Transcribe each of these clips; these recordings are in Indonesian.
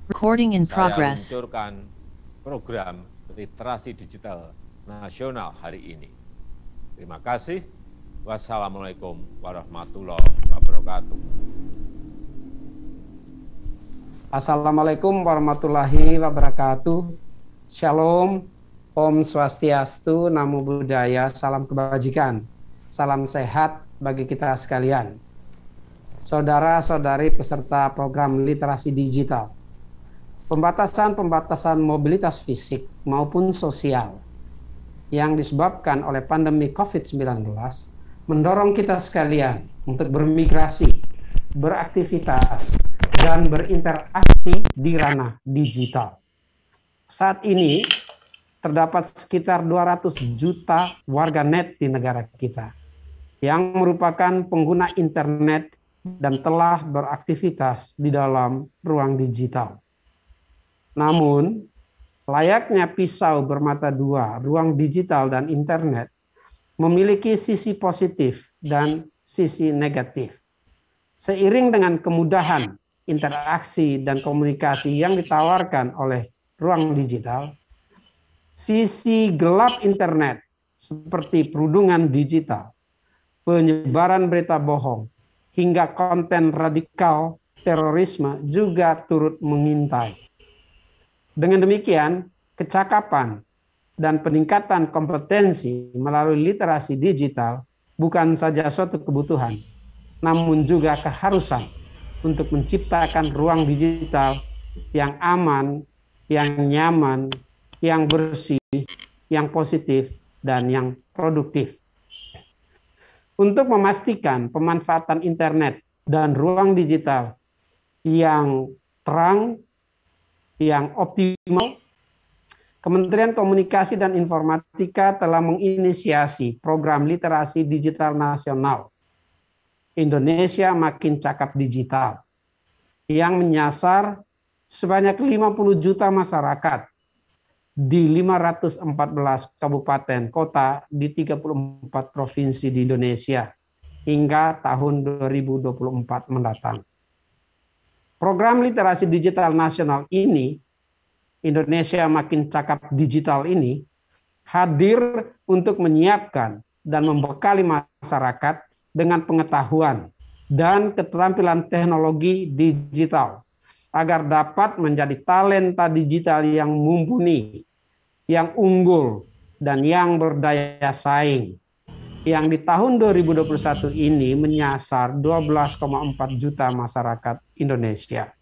Recording in saya progress. meluncurkan program literasi digital nasional hari ini. Terima kasih. Wassalamualaikum warahmatullahi wabarakatuh. Assalamualaikum warahmatullahi wabarakatuh. Shalom, Om Swastiastu, Namo Buddhaya, salam kebajikan, salam sehat bagi kita sekalian. Saudara-saudari peserta program literasi digital, pembatasan mobilitas fisik maupun sosial yang disebabkan oleh pandemi COVID-19 mendorong kita sekalian untuk bermigrasi, beraktivitas, dan berinteraksi di ranah digital. Saat ini terdapat sekitar 200 juta warga net di negara kita yang merupakan pengguna internet dan telah beraktivitas di dalam ruang digital. Namun, layaknya pisau bermata dua, ruang digital dan internet memiliki sisi positif dan sisi negatif. Seiring dengan kemudahan interaksi dan komunikasi yang ditawarkan oleh ruang digital, sisi gelap internet seperti perundungan digital, penyebaran berita bohong, hingga konten radikal terorisme juga turut mengintai. Dengan demikian, kecakapan dan peningkatan kompetensi melalui literasi digital bukan saja suatu kebutuhan, namun juga keharusan untuk menciptakan ruang digital yang aman, yang nyaman, yang bersih, yang positif, dan yang produktif. Untuk memastikan pemanfaatan internet dan ruang digital yang terang, yang optimal, Kementerian Komunikasi dan Informatika telah menginisiasi program literasi digital nasional Indonesia Makin Cakap Digital yang menyasar sebanyak 50 juta masyarakat di 514 kabupaten kota di 34 provinsi di Indonesia hingga tahun 2024 mendatang. Program literasi digital nasional ini, Indonesia Makin Cakap Digital ini, hadir untuk menyiapkan dan membekali masyarakat dengan pengetahuan dan keterampilan teknologi digital agar dapat menjadi talenta digital yang mumpuni, yang unggul, dan yang berdaya saing, yang di tahun 2021 ini menyasar 12,4 juta masyarakat Indonesia.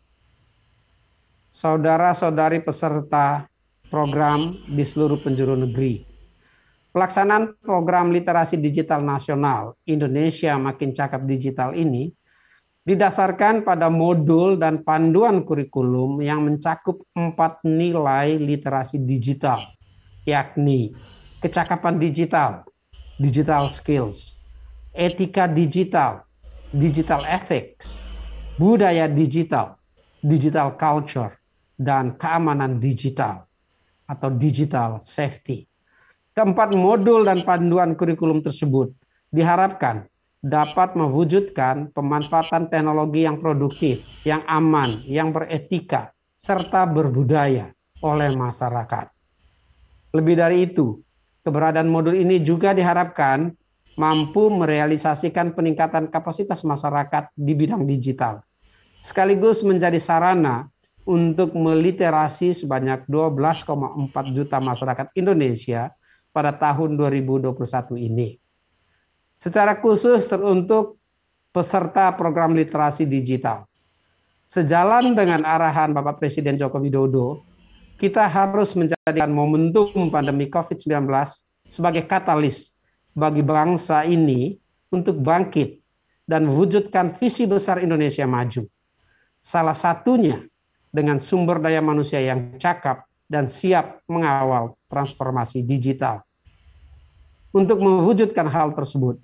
Saudara-saudari peserta program di seluruh penjuru negeri, pelaksanaan program literasi digital nasional Indonesia Makin Cakap Digital ini didasarkan pada modul dan panduan kurikulum yang mencakup 4 nilai literasi digital, yakni kecakapan digital, digital skills, etika digital, digital ethics, budaya digital, digital culture, dan keamanan digital atau digital safety. Keempat modul dan panduan kurikulum tersebut diharapkan dapat mewujudkan pemanfaatan teknologi yang produktif, yang aman, yang beretika, serta berbudaya oleh masyarakat. Lebih dari itu, keberadaan modul ini juga diharapkan mampu merealisasikan peningkatan kapasitas masyarakat di bidang digital, sekaligus menjadi sarana untuk meliterasi sebanyak 12,4 juta masyarakat Indonesia pada tahun 2021 ini. Secara khusus teruntuk peserta program literasi digital. Sejalan dengan arahan Bapak Presiden Joko Widodo, kita harus menjadikan momentum pandemi COVID-19 sebagai katalis bagi bangsa ini untuk bangkit dan wujudkan visi besar Indonesia maju. Salah satunya dengan sumber daya manusia yang cakap dan siap mengawal transformasi digital. Untuk mewujudkan hal tersebut,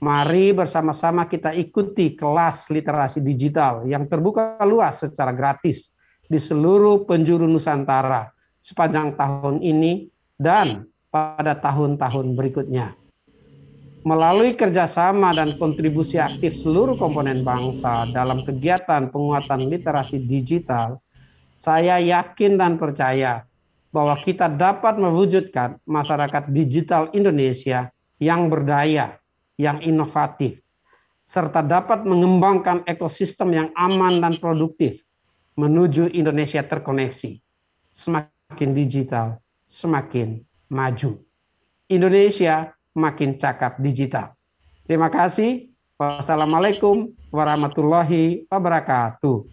mari bersama-sama kita ikuti kelas literasi digital yang terbuka luas secara gratis di seluruh penjuru Nusantara sepanjang tahun ini dan pada tahun-tahun berikutnya. Melalui kerjasama dan kontribusi aktif seluruh komponen bangsa dalam kegiatan penguatan literasi digital, Saya yakin dan percaya bahwa kita dapat mewujudkan masyarakat digital Indonesia yang berdaya, yang inovatif, serta dapat mengembangkan ekosistem yang aman dan produktif menuju Indonesia terkoneksi. Semakin digital, semakin maju. Indonesia makin cakap digital. Terima kasih. Wassalamualaikum warahmatullahi wabarakatuh.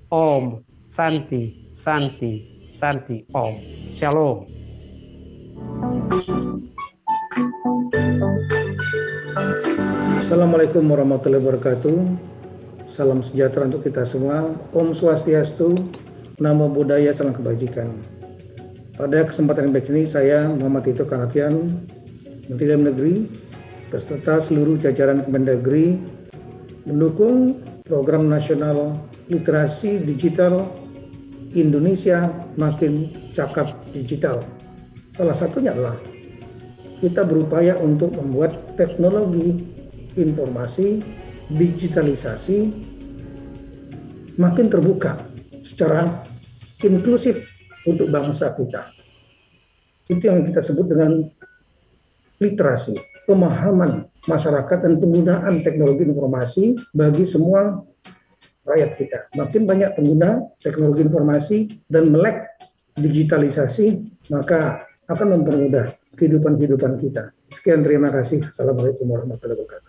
Om Santi, Santi, Santi, Om. Shalom. Assalamualaikum warahmatullahi wabarakatuh. Salam sejahtera untuk kita semua. Om Swastiastu, Namo Buddhaya, salam kebajikan. Pada kesempatan yang baik ini, saya Muhammad Tito Karnavian, Menteri Dalam Negeri, beserta seluruh jajaran Kemendagri, mendukung program nasional literasi digital Indonesia Makin Cakap Digital. Salah satunya adalah kita berupaya untuk membuat teknologi informasi digitalisasi makin terbuka secara inklusif untuk bangsa kita. Itu yang kita sebut dengan literasi, pemahaman masyarakat dan penggunaan teknologi informasi bagi semua rakyat kita. Makin banyak pengguna teknologi informasi dan melek digitalisasi, maka akan mempermudah kehidupan kita. Sekian, terima kasih. Assalamualaikum warahmatullahi wabarakatuh.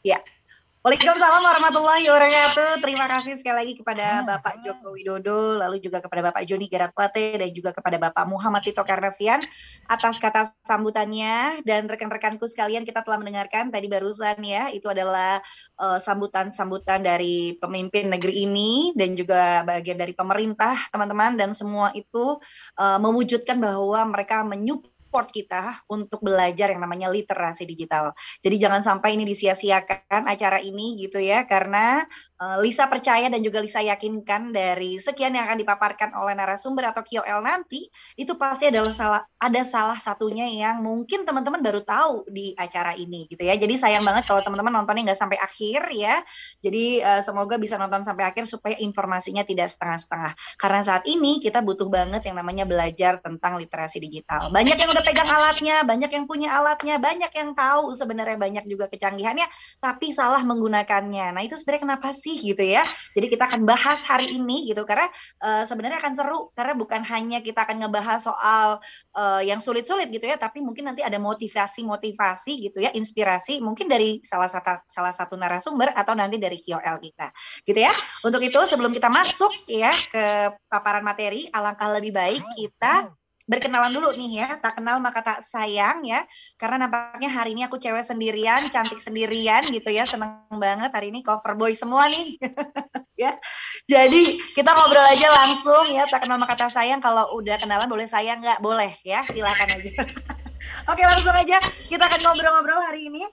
Ya, Waalaikumsalam warahmatullahi wabarakatuh. Terima kasih sekali lagi kepada Bapak Joko Widodo, lalu juga kepada Bapak Joni G. dan juga kepada Bapak Muhammad Tito Karnavian atas kata sambutannya. Dan rekan-rekanku sekalian, kita telah mendengarkan tadi barusan ya, itu adalah sambutan-sambutan dari pemimpin negeri ini dan juga bagian dari pemerintah, teman-teman, dan semua itu mewujudkan bahwa mereka menyupport kita untuk belajar yang namanya literasi digital. Jadi jangan sampai ini disia-siakan acara ini gitu ya, karena Lisa percaya dan juga Lisa yakinkan dari sekian yang akan dipaparkan oleh narasumber atau KOL nanti, itu pasti ada salah satunya yang mungkin teman-teman baru tahu di acara ini gitu ya. Jadi sayang banget kalau teman-teman nontonnya nggak sampai akhir ya. Jadi semoga bisa nonton sampai akhir supaya informasinya tidak setengah-setengah. Karena saat ini kita butuh banget yang namanya belajar tentang literasi digital. Banyak yang udah pegang alatnya, banyak yang punya alatnya, banyak yang tahu sebenarnya, banyak juga kecanggihannya, tapi salah menggunakannya. Nah itu sebenarnya kenapa sih gitu ya? Jadi kita akan bahas hari ini gitu, karena sebenarnya akan seru, karena bukan hanya kita akan ngebahas soal yang sulit-sulit gitu ya, tapi mungkin nanti ada motivasi gitu ya, inspirasi mungkin dari salah satu narasumber atau nanti dari KOL kita gitu ya. Untuk itu sebelum kita masuk ya ke paparan materi, alangkah lebih baik kita berkenalan dulu nih ya, tak kenal maka tak sayang ya, karena nampaknya hari ini aku cewek sendirian, cantik sendirian gitu ya, seneng banget hari ini cover boy semua nih ya. Jadi kita ngobrol aja langsung ya, tak kenal maka tak sayang, kalau udah kenalan boleh sayang nggak? Boleh ya, silakan aja. Oke, langsung aja kita akan ngobrol-ngobrol hari ini.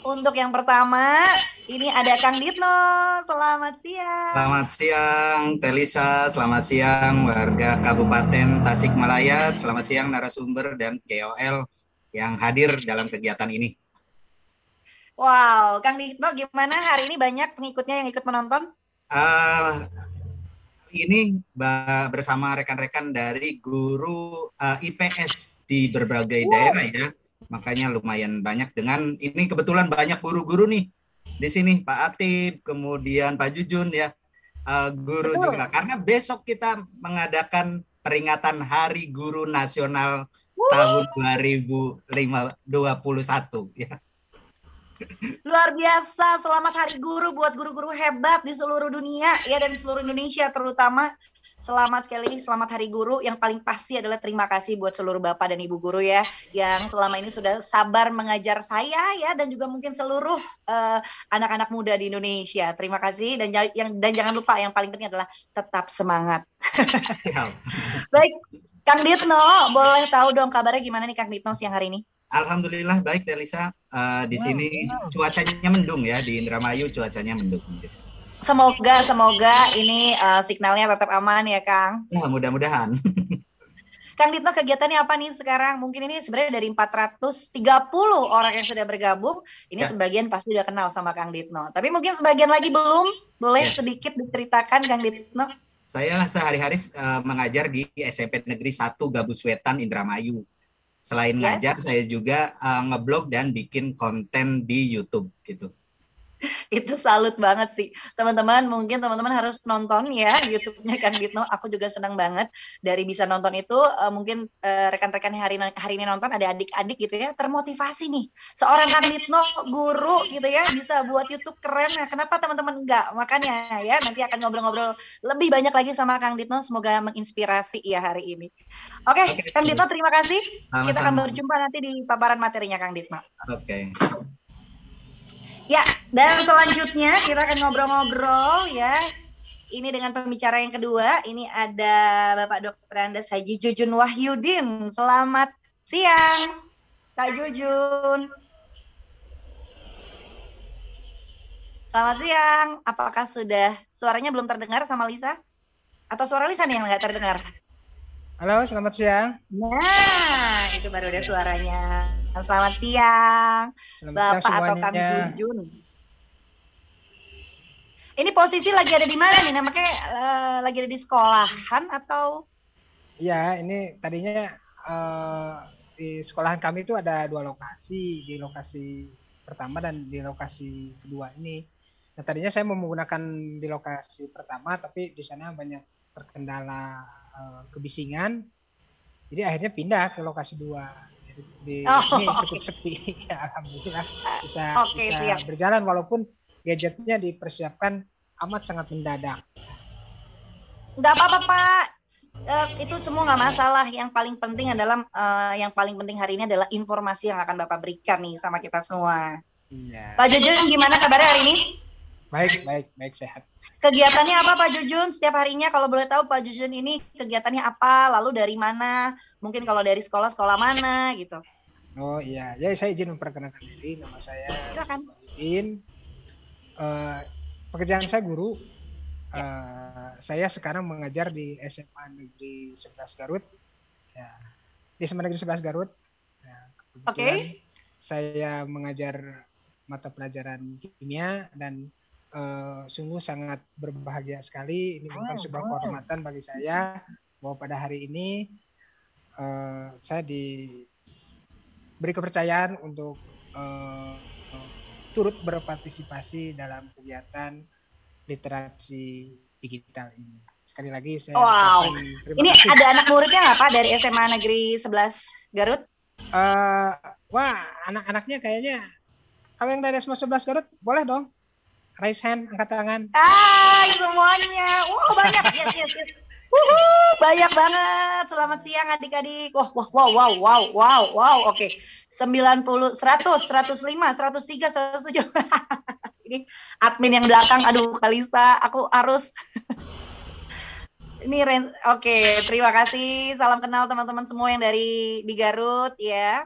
Untuk yang pertama, ini ada Kang Ditno. Selamat siang. Selamat siang, Telisa. Selamat siang, warga Kabupaten Tasikmalaya. Selamat siang, narasumber dan KOL yang hadir dalam kegiatan ini. Wow, Kang Ditno, gimana hari ini banyak pengikutnya yang ikut menonton? Ini bersama rekan-rekan dari guru IPS di berbagai daerah ya. Makanya lumayan banyak, dengan ini kebetulan banyak guru-guru nih di sini, Pak Atib, kemudian Pak Jujun ya, guru Betul. Juga, karena besok kita mengadakan peringatan Hari Guru Nasional tahun 2021 ya. Luar biasa, selamat Hari Guru buat guru-guru hebat di seluruh dunia ya, dan di seluruh Indonesia terutama. Selamat sekali, selamat Hari Guru. Yang paling pasti adalah terima kasih buat seluruh Bapak dan Ibu guru ya, yang selama ini sudah sabar mengajar saya ya, dan juga mungkin seluruh anak-anak muda di Indonesia. Terima kasih, dan jangan lupa yang paling penting adalah tetap semangat. Baik, Kang Ditno, boleh tahu dong kabarnya gimana nih Kang Ditno siang hari ini? Alhamdulillah baik, Delisa. Di sini cuacanya mendung ya, di Indramayu cuacanya mendung. Semoga ini signalnya tetap aman ya, Kang. Ya, mudah-mudahan. Kang Ditno, kegiatannya apa nih sekarang? Mungkin ini sebenarnya dari 430 orang yang sudah bergabung, ini sebagian pasti udah kenal sama Kang Ditno. Tapi mungkin sebagian lagi belum. Boleh sedikit diceritakan Kang Ditno? Saya sehari-hari mengajar di SMP Negeri 1 Gabus Wetan, Indramayu. Selain ngajar, saya juga ngeblog dan bikin konten di YouTube gitu. Itu salut banget sih teman-teman. Mungkin teman-teman harus nonton ya YouTube-nya Kang Ditno. Aku juga senang banget dari bisa nonton itu. Mungkin rekan-rekan hari ini nonton ada adik-adik gitu ya, termotivasi nih. Seorang Kang Ditno guru gitu ya bisa buat YouTube keren. Nah, kenapa teman-teman enggak? Makanya ya nanti akan ngobrol-ngobrol lebih banyak lagi sama Kang Ditno. Semoga menginspirasi ya hari ini. Oke, Kang Ditno terima kasih. Sama-sama. Kita akan berjumpa nanti di paparan materinya Kang Ditno. Oke. Ya, dan selanjutnya kita akan ngobrol-ngobrol ya. Ini dengan pembicara yang kedua, ini ada Bapak Dr. Andes Haji Jujun Wahyudin. Selamat siang, Kak Jujun. Selamat siang. Apakah sudah suaranya belum terdengar sama Lisa? Atau suara Lisa nih yang nggak terdengar? Halo, selamat siang. Nah, itu baru ada suaranya. Selamat siang, Bapak atau Kang Jujun. Ini posisi lagi ada di mana nih? Namanya lagi ada di sekolahan atau? Iya, ini tadinya di sekolahan kami itu ada 2 lokasi, di lokasi pertama dan di lokasi kedua ini. Nah, tadinya saya mau menggunakan di lokasi pertama, tapi di sana banyak terkendala kebisingan, jadi akhirnya pindah ke lokasi 2. Ini cukup sepi ya, alhamdulillah bisa berjalan walaupun gadgetnya dipersiapkan amat sangat mendadak. Nggak apa-apa Pak, itu semua nggak masalah. Yang paling penting adalah hari ini adalah informasi yang akan Bapak berikan nih sama kita semua. Iya. Pak Jujun gimana kabarnya hari ini? Baik sehat. Kegiatannya apa Pak Jujun setiap harinya? Kalau boleh tahu Pak Jujun ini kegiatannya apa? Lalu dari mana? Mungkin kalau dari sekolah mana gitu. Oh iya, ya saya izin memperkenalkan diri. Nama saya Wahyudin. Pekerjaan saya guru. Saya sekarang mengajar di SMA Negeri 11 Garut. Ya, di SMA Negeri 11 Garut. Ya, Oke. Saya mengajar mata pelajaran kimia dan sungguh sangat berbahagia sekali. Ini bukan sebuah kehormatan bagi saya bahwa pada hari ini saya diberi kepercayaan untuk turut berpartisipasi dalam kegiatan literasi digital ini. Sekali lagi saya terima kasih. Ada anak muridnya nggak Pak dari SMA Negeri 11 Garut? Wah, anak-anaknya kayaknya kalau yang dari SMA 11 Garut boleh dong. Raise hand, angkat tangan. Semuanya. Banyak. Yes. Banyak banget. Selamat siang adik-adik. Wow. Oke. 90, 100, 105, 103, 107. Ini admin yang belakang. Aduh, Kalisa, aku harus. Ini oke, terima kasih. Salam kenal teman-teman semua yang di Garut ya.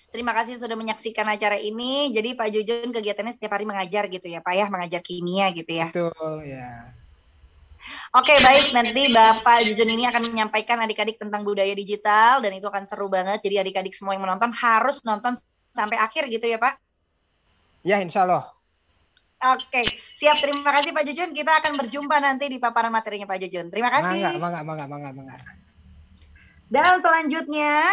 Terima kasih sudah menyaksikan acara ini. Jadi Pak Jujun kegiatannya setiap hari mengajar gitu ya Pak ya, mengajar kimia gitu ya. Betul ya. Oke, baik, nanti Bapak Jujun ini akan menyampaikan adik-adik tentang budaya digital dan itu akan seru banget. Jadi adik-adik semua yang menonton harus nonton sampai akhir gitu ya Pak? Ya, insya Allah. Oke, siap. Terima kasih Pak Jujun. Kita akan berjumpa nanti di paparan materinya Pak Jujun. Terima kasih. Mangga. Dan selanjutnya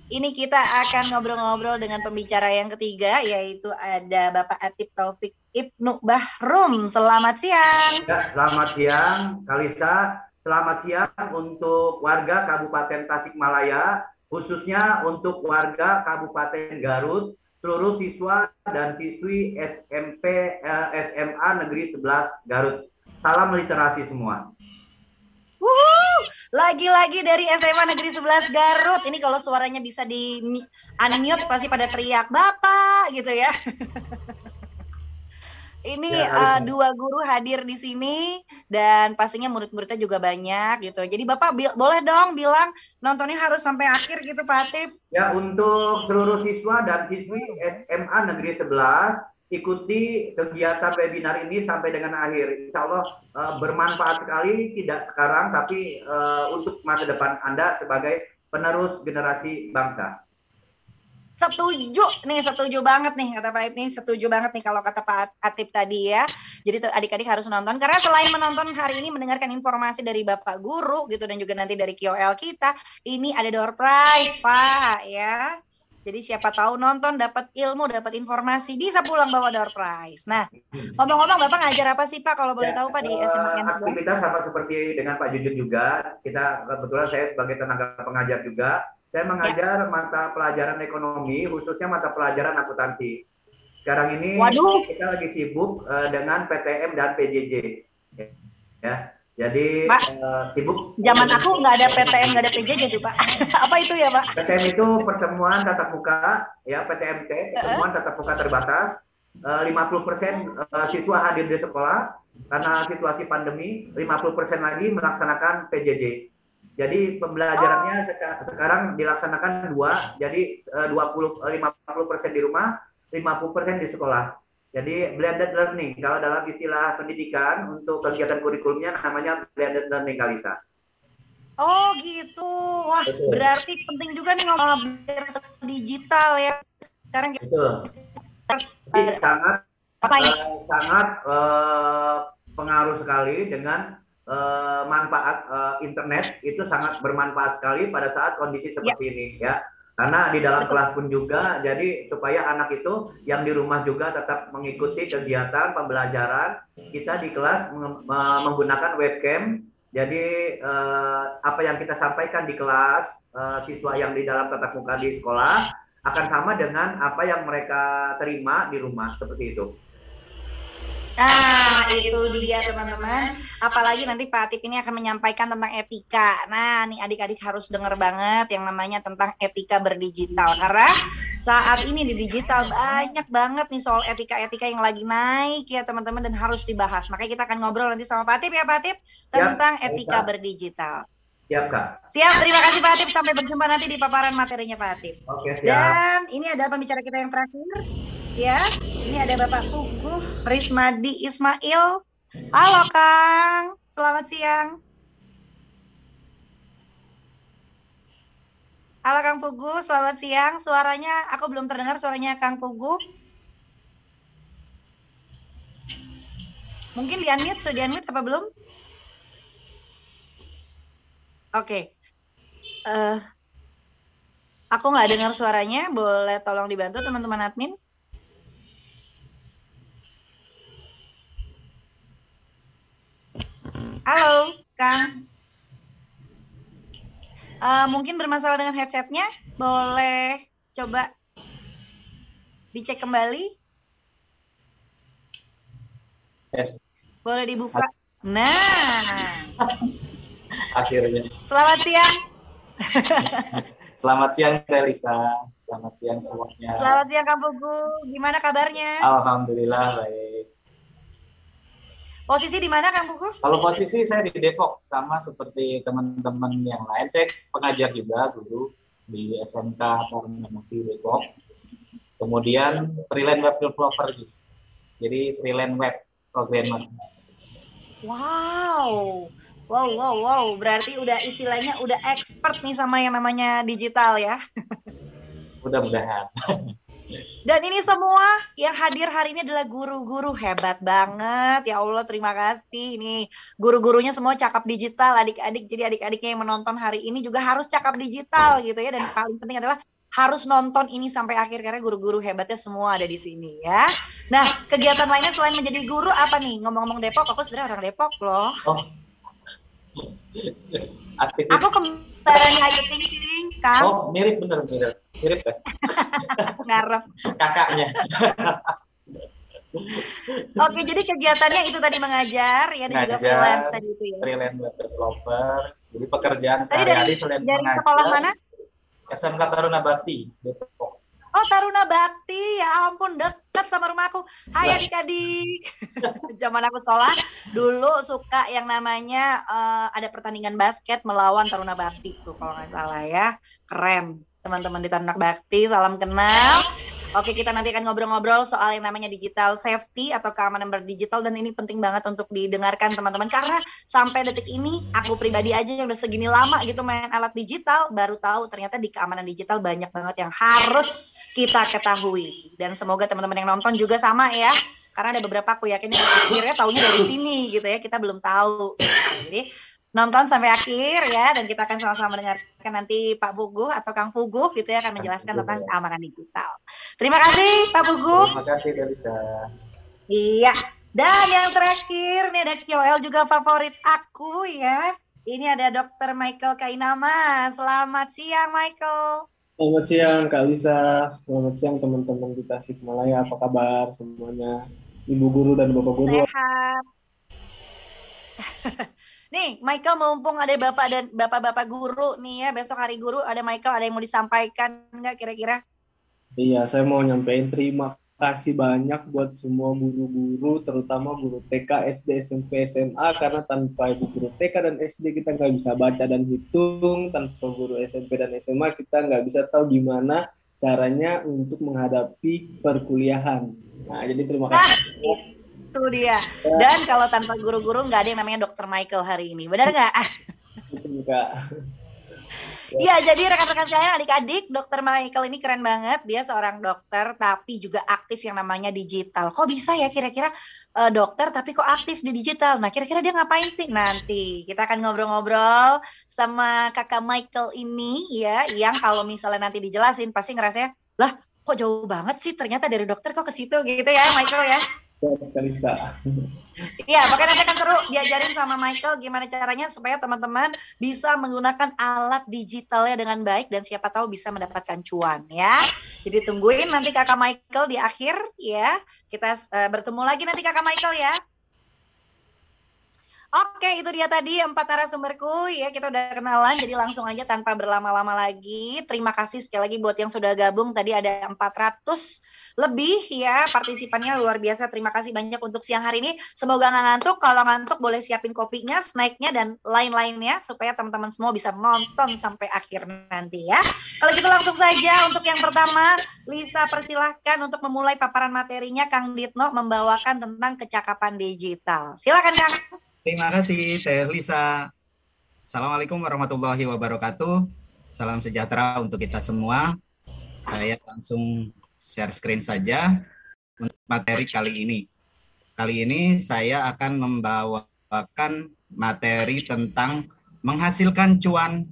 ini kita akan ngobrol-ngobrol dengan pembicara yang ketiga, yaitu ada Bapak Atip Taufik Ibnu Bahrum. Selamat siang. Ya, selamat siang, Kalisa. Selamat siang untuk warga Kabupaten Tasikmalaya, khususnya untuk warga Kabupaten Garut, seluruh siswa dan siswi SMA Negeri 11 Garut. Salam literasi semua. Lagi-lagi dari SMA Negeri 11 Garut. Ini kalau suaranya bisa di unmute pasti pada teriak Bapak gitu ya. Ini dua guru hadir di sini dan pastinya murid-muridnya juga banyak gitu. Jadi Bapak boleh dong bilang nontonnya harus sampai akhir gitu Pak Atip. Ya, untuk seluruh siswa dan siswi SMA Negeri 11 ikuti kegiatan webinar ini sampai dengan akhir. Insya Allah bermanfaat sekali, tidak sekarang, tapi untuk masa depan Anda sebagai penerus generasi bangsa. Setuju banget nih kata Pak Atif nih, setuju banget nih kalau kata Pak Atif tadi ya. Jadi adik-adik harus nonton, karena selain menonton hari ini, mendengarkan informasi dari Bapak Guru gitu dan juga nanti dari KOL kita, ini ada door prize Pak ya. Jadi siapa tahu nonton dapat ilmu, dapat informasi, bisa pulang bawa door prize. Nah, ngomong-ngomong Bapak ngajar apa sih Pak kalau boleh tahu Pak di SMA? Aktivitas sama seperti dengan Pak Jujun juga. Kita kebetulan saya sebagai tenaga pengajar juga. Saya mengajar mata pelajaran ekonomi, khususnya mata pelajaran akuntansi. Sekarang ini kita lagi sibuk dengan PTM dan PJJ. Ya, jadi sibuk. Zaman aku nggak ada PTM, nggak ada PJJ tuh Pak. Apa itu ya Pak? PTM itu pertemuan tatap muka, ya PTMT, pertemuan tatap muka terbatas. 50% siswa hadir di sekolah karena situasi pandemi, 50% lagi melaksanakan PJJ. Jadi pembelajarannya sekarang dilaksanakan dua, jadi 50% di rumah, 50% di sekolah. Jadi blended learning, kalau dalam istilah pendidikan untuk kegiatan kurikulumnya namanya blended learning Kalisa. Oh gitu, wah betul. Berarti penting juga nih ngomong digital ya. Sekarang betul. Sangat pengaruh sekali dengan manfaat internet, itu sangat bermanfaat sekali pada saat kondisi seperti ini ya, karena di dalam kelas pun juga, jadi supaya anak itu yang di rumah juga tetap mengikuti kegiatan pembelajaran kita di kelas menggunakan webcam. Jadi apa yang kita sampaikan di kelas, siswa yang di dalam tatap muka di sekolah akan sama dengan apa yang mereka terima di rumah, seperti itu. Nah, itu dia teman-teman. Apalagi nanti Pak Atif ini akan menyampaikan tentang etika. Nah, nih adik-adik harus dengar banget yang namanya tentang etika berdigital. Karena saat ini di digital banyak banget nih soal etika-etika yang lagi naik ya teman-teman, dan harus dibahas. Makanya kita akan ngobrol nanti sama Pak Atif ya Pak Atif tentang etika berdigital. Siap Kak. Siap, terima kasih Pak Atif. Sampai berjumpa nanti di paparan materinya Pak Atif. Oke, siap. Dan ini adalah pembicara kita yang terakhir. Ya, ini ada Bapak Puguh Rismadi Ismail. Halo Kang, selamat siang. Halo Kang Puguh, selamat siang. Suaranya, aku belum terdengar suaranya Kang Puguh. Mungkin di-unmute, sudah di-unmute apa belum? Oke. Aku nggak dengar suaranya, boleh tolong dibantu teman-teman admin? Halo, Kang. Mungkin bermasalah dengan headsetnya, boleh coba dicek kembali. Yes. Boleh dibuka. Nah. Akhirnya. Selamat siang. Selamat siang, Lisa. Selamat siang semuanya. Selamat siang, Kang Puguh. Gimana kabarnya? Alhamdulillah, baik. Posisi di mana, Kang Puguh? Kalau posisi saya di Depok, sama seperti teman-teman yang lain. Saya pengajar juga dulu di SMK Taruna Bakti Depok. Kemudian freelance web developer gitu. Jadi freelance web programmer. Wow. Berarti udah istilahnya udah expert nih sama yang namanya digital ya. Mudah-mudahan. Dan ini semua yang hadir hari ini adalah guru-guru hebat banget. Ya Allah, terima kasih. Ini guru-gurunya semua cakap digital, adik-adik. Jadi adik-adiknya yang menonton hari ini juga harus cakap digital gitu ya. Dan paling penting adalah harus nonton ini sampai akhir karena guru-guru hebatnya semua ada di sini ya. Nah, kegiatan lainnya selain menjadi guru apa nih? Ngomong-ngomong Depok, aku sebenarnya orang Depok loh. Oh. Aku kembarannya Ayu Ting Ting, Kang. Oh, mirip ya. Ngarep. Kakaknya. Oke, jadi kegiatannya itu tadi mengajar ya, dan juga freelance tadi itu ya. Freelance web developer. Jadi pekerjaan tadi sehari-hari selain dari mengajar. Sekolah mana? SMK Taruna Bakti Depok. Oh, Taruna Bakti, ya ampun, dekat sama rumahku. Hai adik-adik. Zaman aku sekolah dulu suka yang namanya ada pertandingan basket melawan Taruna Bakti tuh kalau nggak salah ya. Keren. Teman-teman di Taruna Bakti, salam kenal. Oke, kita nanti akan ngobrol-ngobrol soal yang namanya digital safety atau keamanan berdigital, dan ini penting banget untuk didengarkan teman-teman, karena sampai detik ini aku pribadi aja yang udah segini lama gitu main alat digital baru tahu ternyata di keamanan digital banyak banget yang harus kita ketahui. Dan semoga teman-teman yang nonton juga sama ya, karena ada beberapa aku yakin yang akhirnya taunya dari sini gitu ya, kita belum tahu. Jadi nonton sampai akhir ya, dan kita akan sama-sama mendengarkan nanti Pak Puguh atau Kang Puguh gitu ya akan menjelaskan tentang keamanan digital. Terima kasih Pak Puguh. Terima kasih Delisa. Iya. Dan yang terakhir nih ada KOL juga favorit aku ya. Ini ada Dr. Michael Kainama. Selamat siang Michael. Selamat siang Kak Lisa, selamat siang teman-teman di Tasikmalaya, apa kabar semuanya? Ibu guru dan Bapak guru. Sehat. Nih, Michael, mumpung ada Bapak dan Bapak-bapak guru nih ya, besok hari guru, ada Michael, ada yang mau disampaikan nggak kira-kira? Iya, saya mau nyampein terima kasih banyak buat semua guru-guru, terutama guru TK, SD, SMP, SMA, karena tanpa ibu guru TK dan SD kita nggak bisa baca dan hitung, tanpa guru SMP dan SMA kita nggak bisa tahu gimana caranya untuk menghadapi perkuliahan. Nah, jadi terima kasih. Itu dia. Dan kalau tanpa guru-guru nggak ada yang namanya Dr. Michael hari ini, benar nggak? Betul, Kak. Iya, jadi rekan-rekan sekalian, adik-adik, Dr. Michael ini keren banget. Dia seorang dokter, tapi juga aktif yang namanya digital. Kok bisa ya kira-kira dokter, tapi kok aktif di digital? Nah, kira-kira dia ngapain sih? Nanti kita akan ngobrol-ngobrol sama kakak Michael ini ya, yang kalau misalnya nanti dijelasin, pasti ngerasanya, lah kok jauh banget sih ternyata dari dokter kok ke situ gitu ya, Michael ya. Iya, pokoknya nanti akan seru diajarin sama Michael gimana caranya supaya teman-teman bisa menggunakan alat digitalnya dengan baik dan siapa tahu bisa mendapatkan cuan ya. Jadi tungguin nanti kakak Michael di akhir ya. Kita bertemu lagi nanti kakak Michael ya. Oke, itu dia tadi 4 narasumberku ya, kita udah kenalan, jadi langsung aja tanpa berlama-lama lagi. Terima kasih sekali lagi buat yang sudah gabung, tadi ada 400 lebih ya partisipannya, luar biasa. Terima kasih banyak untuk siang hari ini, semoga nggak ngantuk. Kalau ngantuk boleh siapin kopinya, snacknya, dan lain-lainnya supaya teman-teman semua bisa nonton sampai akhir nanti ya. Kalau gitu langsung saja untuk yang pertama, Lisa persilahkan untuk memulai paparan materinya. Kang Ditno membawakan tentang kecakapan digital. Silakan Kang. Terima kasih Teh Lisa. Assalamualaikum warahmatullahi wabarakatuh. Salam sejahtera untuk kita semua. Saya langsung share screen saja untuk materi kali ini. Kali ini saya akan membawakan materi tentang menghasilkan cuan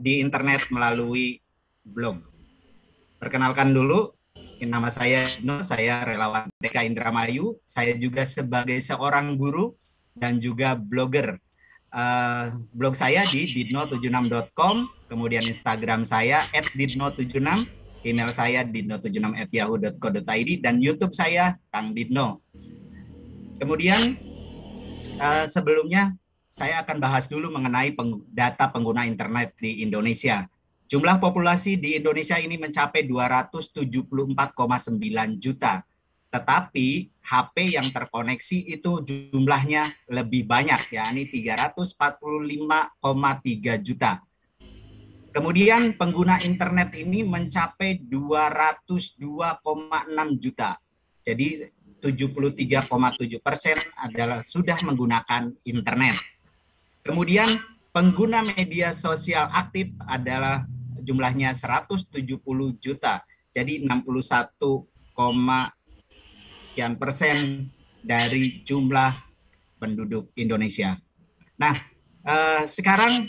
di internet melalui blog. Perkenalkan dulu, nama saya Dino, saya relawan TK Indramayu. Saya juga sebagai seorang guru dan juga blogger. Blog saya di didno76.com, kemudian Instagram saya @didno76, email saya didno76@yahoo.co.id, dan YouTube saya Kang Didno. Kemudian sebelumnya saya akan bahas dulu mengenai data pengguna internet di Indonesia. Jumlah populasi di Indonesia ini mencapai 274,9 juta. Tetapi HP yang terkoneksi itu jumlahnya lebih banyak, yakni 345,3 juta. Kemudian pengguna internet ini mencapai 202,6 juta. Jadi 73,7% adalah sudah menggunakan internet. Kemudian pengguna media sosial aktif adalah jumlahnya 170 juta. Jadi 61, sekian persen dari jumlah penduduk Indonesia. Nah, sekarang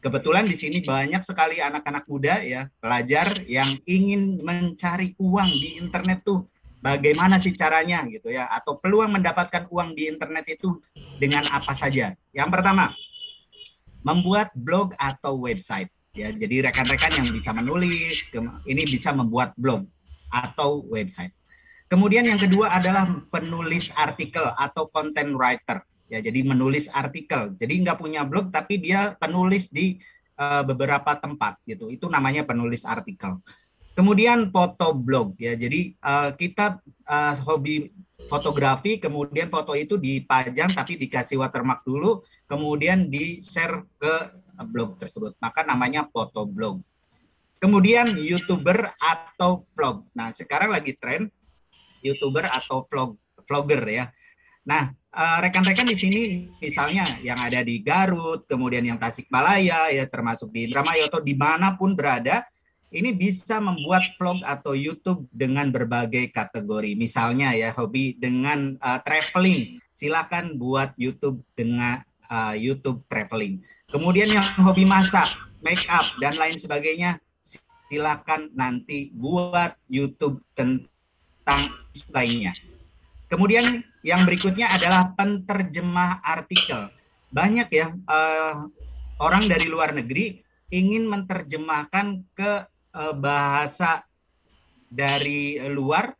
kebetulan di sini banyak sekali anak-anak muda ya, pelajar yang ingin mencari uang di internet tuh. Bagaimana sih caranya gitu ya, atau peluang mendapatkan uang di internet itu dengan apa saja? Yang pertama, membuat blog atau website ya. Jadi rekan-rekan yang bisa menulis ini bisa membuat blog atau website. Kemudian yang kedua adalah penulis artikel atau content writer. Ya, jadi menulis artikel. Jadi nggak punya blog tapi dia penulis di beberapa tempat gitu. Itu namanya penulis artikel. Kemudian foto blog ya. Jadi kita hobi fotografi, kemudian foto itu dipajang tapi dikasih watermark dulu, kemudian di-share ke blog tersebut. Maka namanya foto blog. Kemudian YouTuber atau vlog. Nah, sekarang lagi tren YouTuber atau vlogger ya. Nah, rekan-rekan di sini misalnya yang ada di Garut, kemudian yang Tasikmalaya ya, termasuk di Indramayu atau dimanapun berada, ini bisa membuat vlog atau YouTube dengan berbagai kategori. Misalnya ya, hobi dengan traveling, silakan buat YouTube dengan YouTube traveling. Kemudian yang hobi masak, make up dan lain sebagainya, silakan nanti buat YouTube tentang lainnya. Kemudian yang berikutnya adalah penterjemah artikel. Banyak ya orang dari luar negeri ingin menerjemahkan ke bahasa dari luar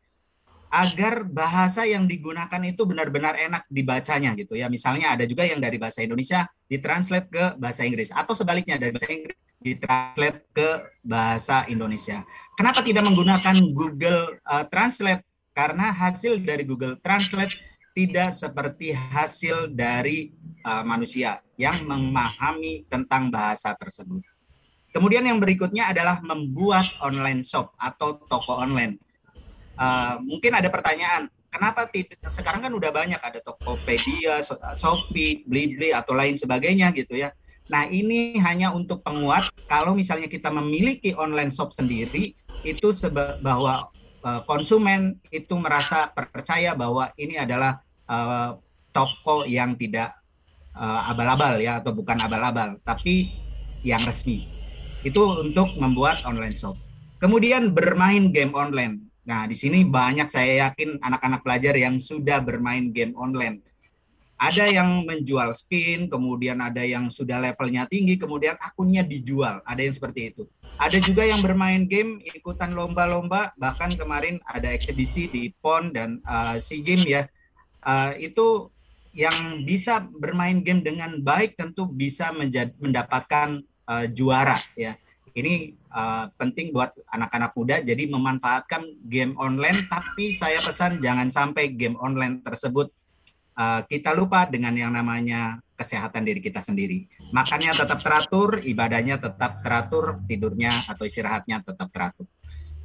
agar bahasa yang digunakan itu benar-benar enak dibacanya gitu ya. Misalnya ada juga yang dari bahasa Indonesia ditranslate ke bahasa Inggris atau sebaliknya dari bahasa Inggris ditranslate ke bahasa Indonesia. Kenapa tidak menggunakan Google Translate? Karena hasil dari Google Translate tidak seperti hasil dari manusia yang memahami tentang bahasa tersebut. Kemudian yang berikutnya adalah membuat online shop atau toko online. Mungkin ada pertanyaan, kenapa sekarang kan udah banyak ada Tokopedia, Shopee, Blibli atau lain sebagainya gitu ya. Nah, ini hanya untuk penguat kalau misalnya kita memiliki online shop sendiri itu bahwa konsumen itu merasa percaya bahwa ini adalah toko yang tidak abal-abal ya, atau bukan abal-abal tapi yang resmi. Itu untuk membuat online shop. Kemudian bermain game online. Nah, di sini banyak saya yakin anak-anak pelajar yang sudah bermain game online. Ada yang menjual skin, kemudian ada yang sudah levelnya tinggi, kemudian akunnya dijual. Ada yang seperti itu. Ada juga yang bermain game, ikutan lomba-lomba, bahkan kemarin ada eksibisi di PON dan SEA Games ya. Itu yang bisa bermain game dengan baik tentu bisa mendapatkan juara ya. Ini penting buat anak-anak muda, jadi memanfaatkan game online, tapi saya pesan jangan sampai game online tersebut kita lupa dengan yang namanya kesehatan diri kita sendiri. Makannya tetap teratur, ibadahnya tetap teratur, tidurnya atau istirahatnya tetap teratur.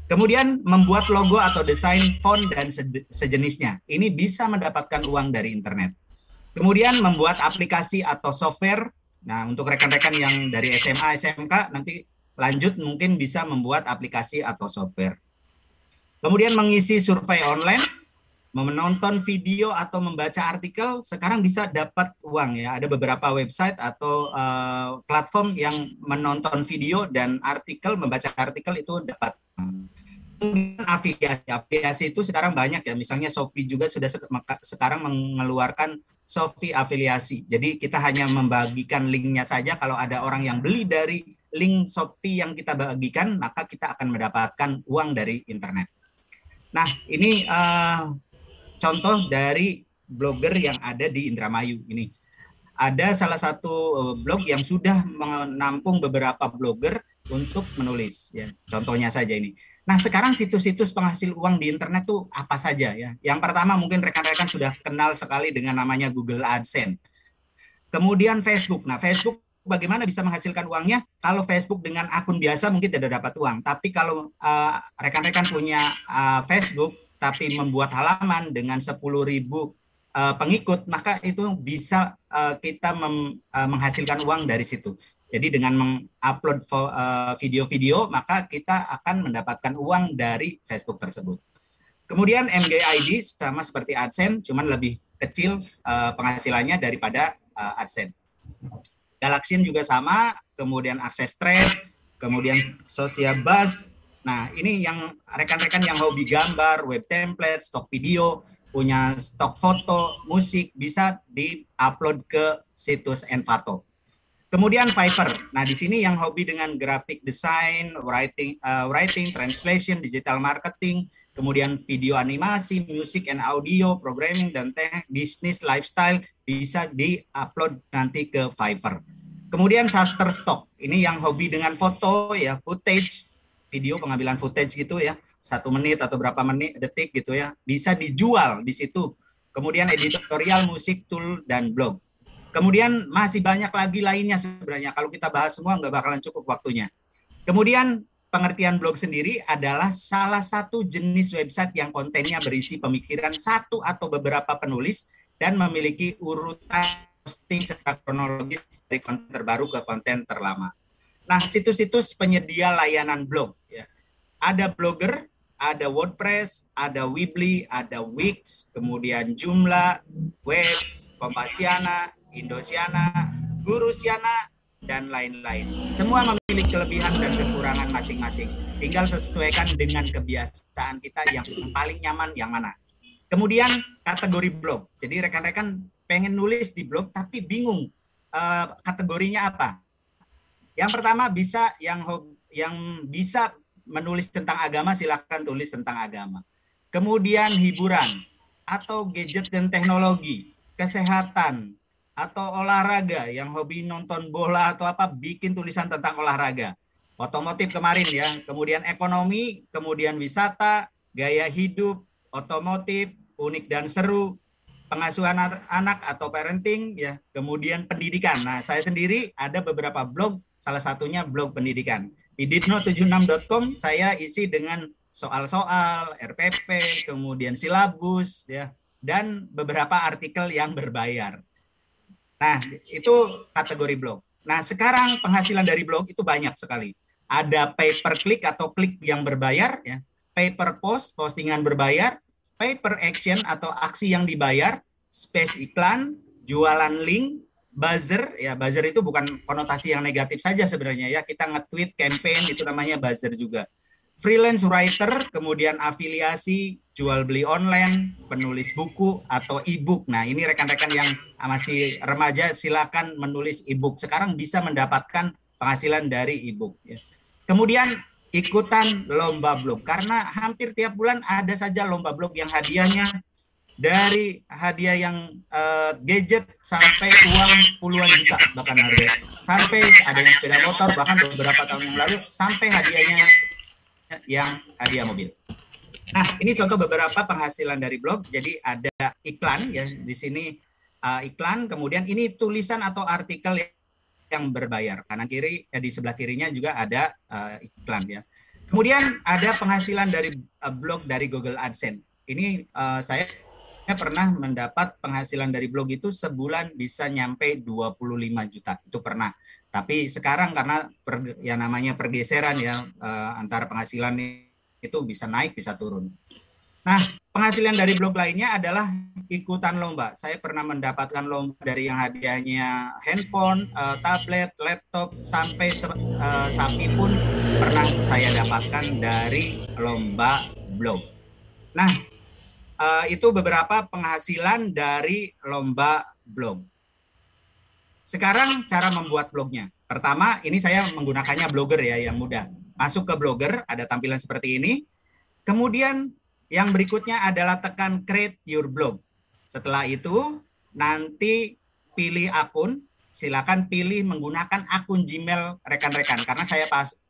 Kemudian membuat logo atau desain font dan sejenisnya. Ini bisa mendapatkan uang dari internet. Kemudian membuat aplikasi atau software. Nah, untuk rekan-rekan yang dari SMA, SMK, nanti lanjut mungkin bisa membuat aplikasi atau software. Kemudian mengisi survei online, menonton video atau membaca artikel, sekarang bisa dapat uang ya. Ada beberapa website atau platform yang menonton video dan artikel, membaca artikel itu dapat. Afiliasi itu sekarang banyak ya. Misalnya Shopee juga sudah sekarang mengeluarkan Shopee afiliasi. Jadi kita hanya membagikan linknya saja. Kalau ada orang yang beli dari link Shopee yang kita bagikan, maka kita akan mendapatkan uang dari internet. Nah, ini contoh dari blogger yang ada di Indramayu ini. Ada salah satu blog yang sudah menampung beberapa blogger untuk menulis. Ya, contohnya saja ini. Nah, sekarang situs-situs penghasil uang di internet tuh apa saja ya? Yang pertama mungkin rekan-rekan sudah kenal sekali dengan namanya Google AdSense. Kemudian Facebook. Nah, Facebook bagaimana bisa menghasilkan uangnya? Kalau Facebook dengan akun biasa mungkin tidak dapat uang. Tapi kalau rekan-rekan punya Facebook tapi membuat halaman dengan 10.000 pengikut, maka itu bisa kita menghasilkan uang dari situ. Jadi dengan mengupload video-video, maka kita akan mendapatkan uang dari Facebook tersebut. Kemudian MGID sama seperti AdSense, cuman lebih kecil penghasilannya daripada AdSense. Galaxin juga sama, kemudian Access Trade, kemudian Social Buzz. Nah, ini yang rekan-rekan yang hobi gambar, web template, stok video, punya stok foto, musik, bisa di-upload ke situs Envato. Kemudian Fiverr. Nah, di sini yang hobi dengan graphic design, writing, translation, digital marketing, kemudian video animasi, music and audio, programming, dan bisnis lifestyle bisa di-upload nanti ke Fiverr. Kemudian Shutterstock. Ini yang hobi dengan foto, ya, footage, video pengambilan footage gitu ya, 1 menit atau berapa menit, detik gitu ya, bisa dijual di situ. Kemudian editorial, musik, tool, dan blog. Kemudian masih banyak lagi lainnya sebenarnya. Kalau kita bahas semua nggak bakalan cukup waktunya. Kemudian pengertian blog sendiri adalah salah satu jenis website yang kontennya berisi pemikiran satu atau beberapa penulis dan memiliki urutan posting secara kronologis dari konten terbaru ke konten terlama. Nah, situs-situs penyedia layanan blog, ya. Ada Blogger, ada WordPress, ada Weebly, ada Wix, kemudian Joomla, Webs, Kompasiana, Indosiana, Gurusiana, dan lain-lain. Semua memiliki kelebihan dan kekurangan masing-masing. Tinggal sesuaikan dengan kebiasaan kita yang paling nyaman yang mana. Kemudian kategori blog. Jadi rekan-rekan pengen nulis di blog tapi bingung kategorinya apa. Yang pertama bisa yang bisa menulis tentang agama, silakan tulis tentang agama. Kemudian hiburan atau gadget dan teknologi, kesehatan atau olahraga, yang hobi nonton bola atau apa, bikin tulisan tentang olahraga. Otomotif kemarin ya, kemudian ekonomi, kemudian wisata, gaya hidup, otomotif, unik dan seru, pengasuhan anak atau parenting ya, kemudian pendidikan. Nah, saya sendiri ada beberapa blog, salah satunya blog pendidikan. Di ditno76.com saya isi dengan soal-soal, RPP, kemudian silabus ya, dan beberapa artikel yang berbayar. Nah, itu kategori blog. Nah, sekarang penghasilan dari blog itu banyak sekali. Ada pay per click atau klik yang berbayar ya, pay per post, postingan berbayar, pay per action atau aksi yang dibayar, space iklan, jualan link, buzzer, ya buzzer itu bukan konotasi yang negatif saja sebenarnya ya, kita nge-tweet campaign itu namanya buzzer juga. Freelance writer, kemudian afiliasi, jual beli online, penulis buku atau e-book. Nah, ini rekan-rekan yang masih remaja silakan menulis e-book. Sekarang bisa mendapatkan penghasilan dari e-book ya. Kemudian ikutan lomba blog, karena hampir tiap bulan ada saja lomba blog yang hadiahnya dari hadiah yang gadget sampai uang puluhan juta bahkan harga, sampai ada yang sepeda motor bahkan beberapa tahun yang lalu sampai hadiahnya yang hadiah mobil. Nah, ini contoh beberapa penghasilan dari blog. Jadi ada iklan ya di sini, iklan, kemudian ini tulisan atau artikel yang berbayar. Kanan kiri ya, di sebelah kirinya juga ada iklan ya. Kemudian ada penghasilan dari blog dari Google AdSense. Ini saya pernah mendapat penghasilan dari blog itu sebulan bisa nyampe 25 juta. Itu pernah. Tapi sekarang karena yang namanya pergeseran ya, antara penghasilan itu bisa naik, bisa turun. Nah, penghasilan dari blog lainnya adalah ikutan lomba. Saya pernah mendapatkan lomba dari yang hadiahnya handphone, tablet, laptop, sampai sapi pun pernah saya dapatkan dari lomba blog. Nah, itu beberapa penghasilan dari lomba blog. Sekarang cara membuat blognya. Pertama, ini saya menggunakannya Blogger ya, yang mudah. Masuk ke Blogger, ada tampilan seperti ini. Kemudian yang berikutnya adalah tekan create your blog. Setelah itu, nanti pilih akun. Silakan pilih menggunakan akun Gmail rekan-rekan. Karena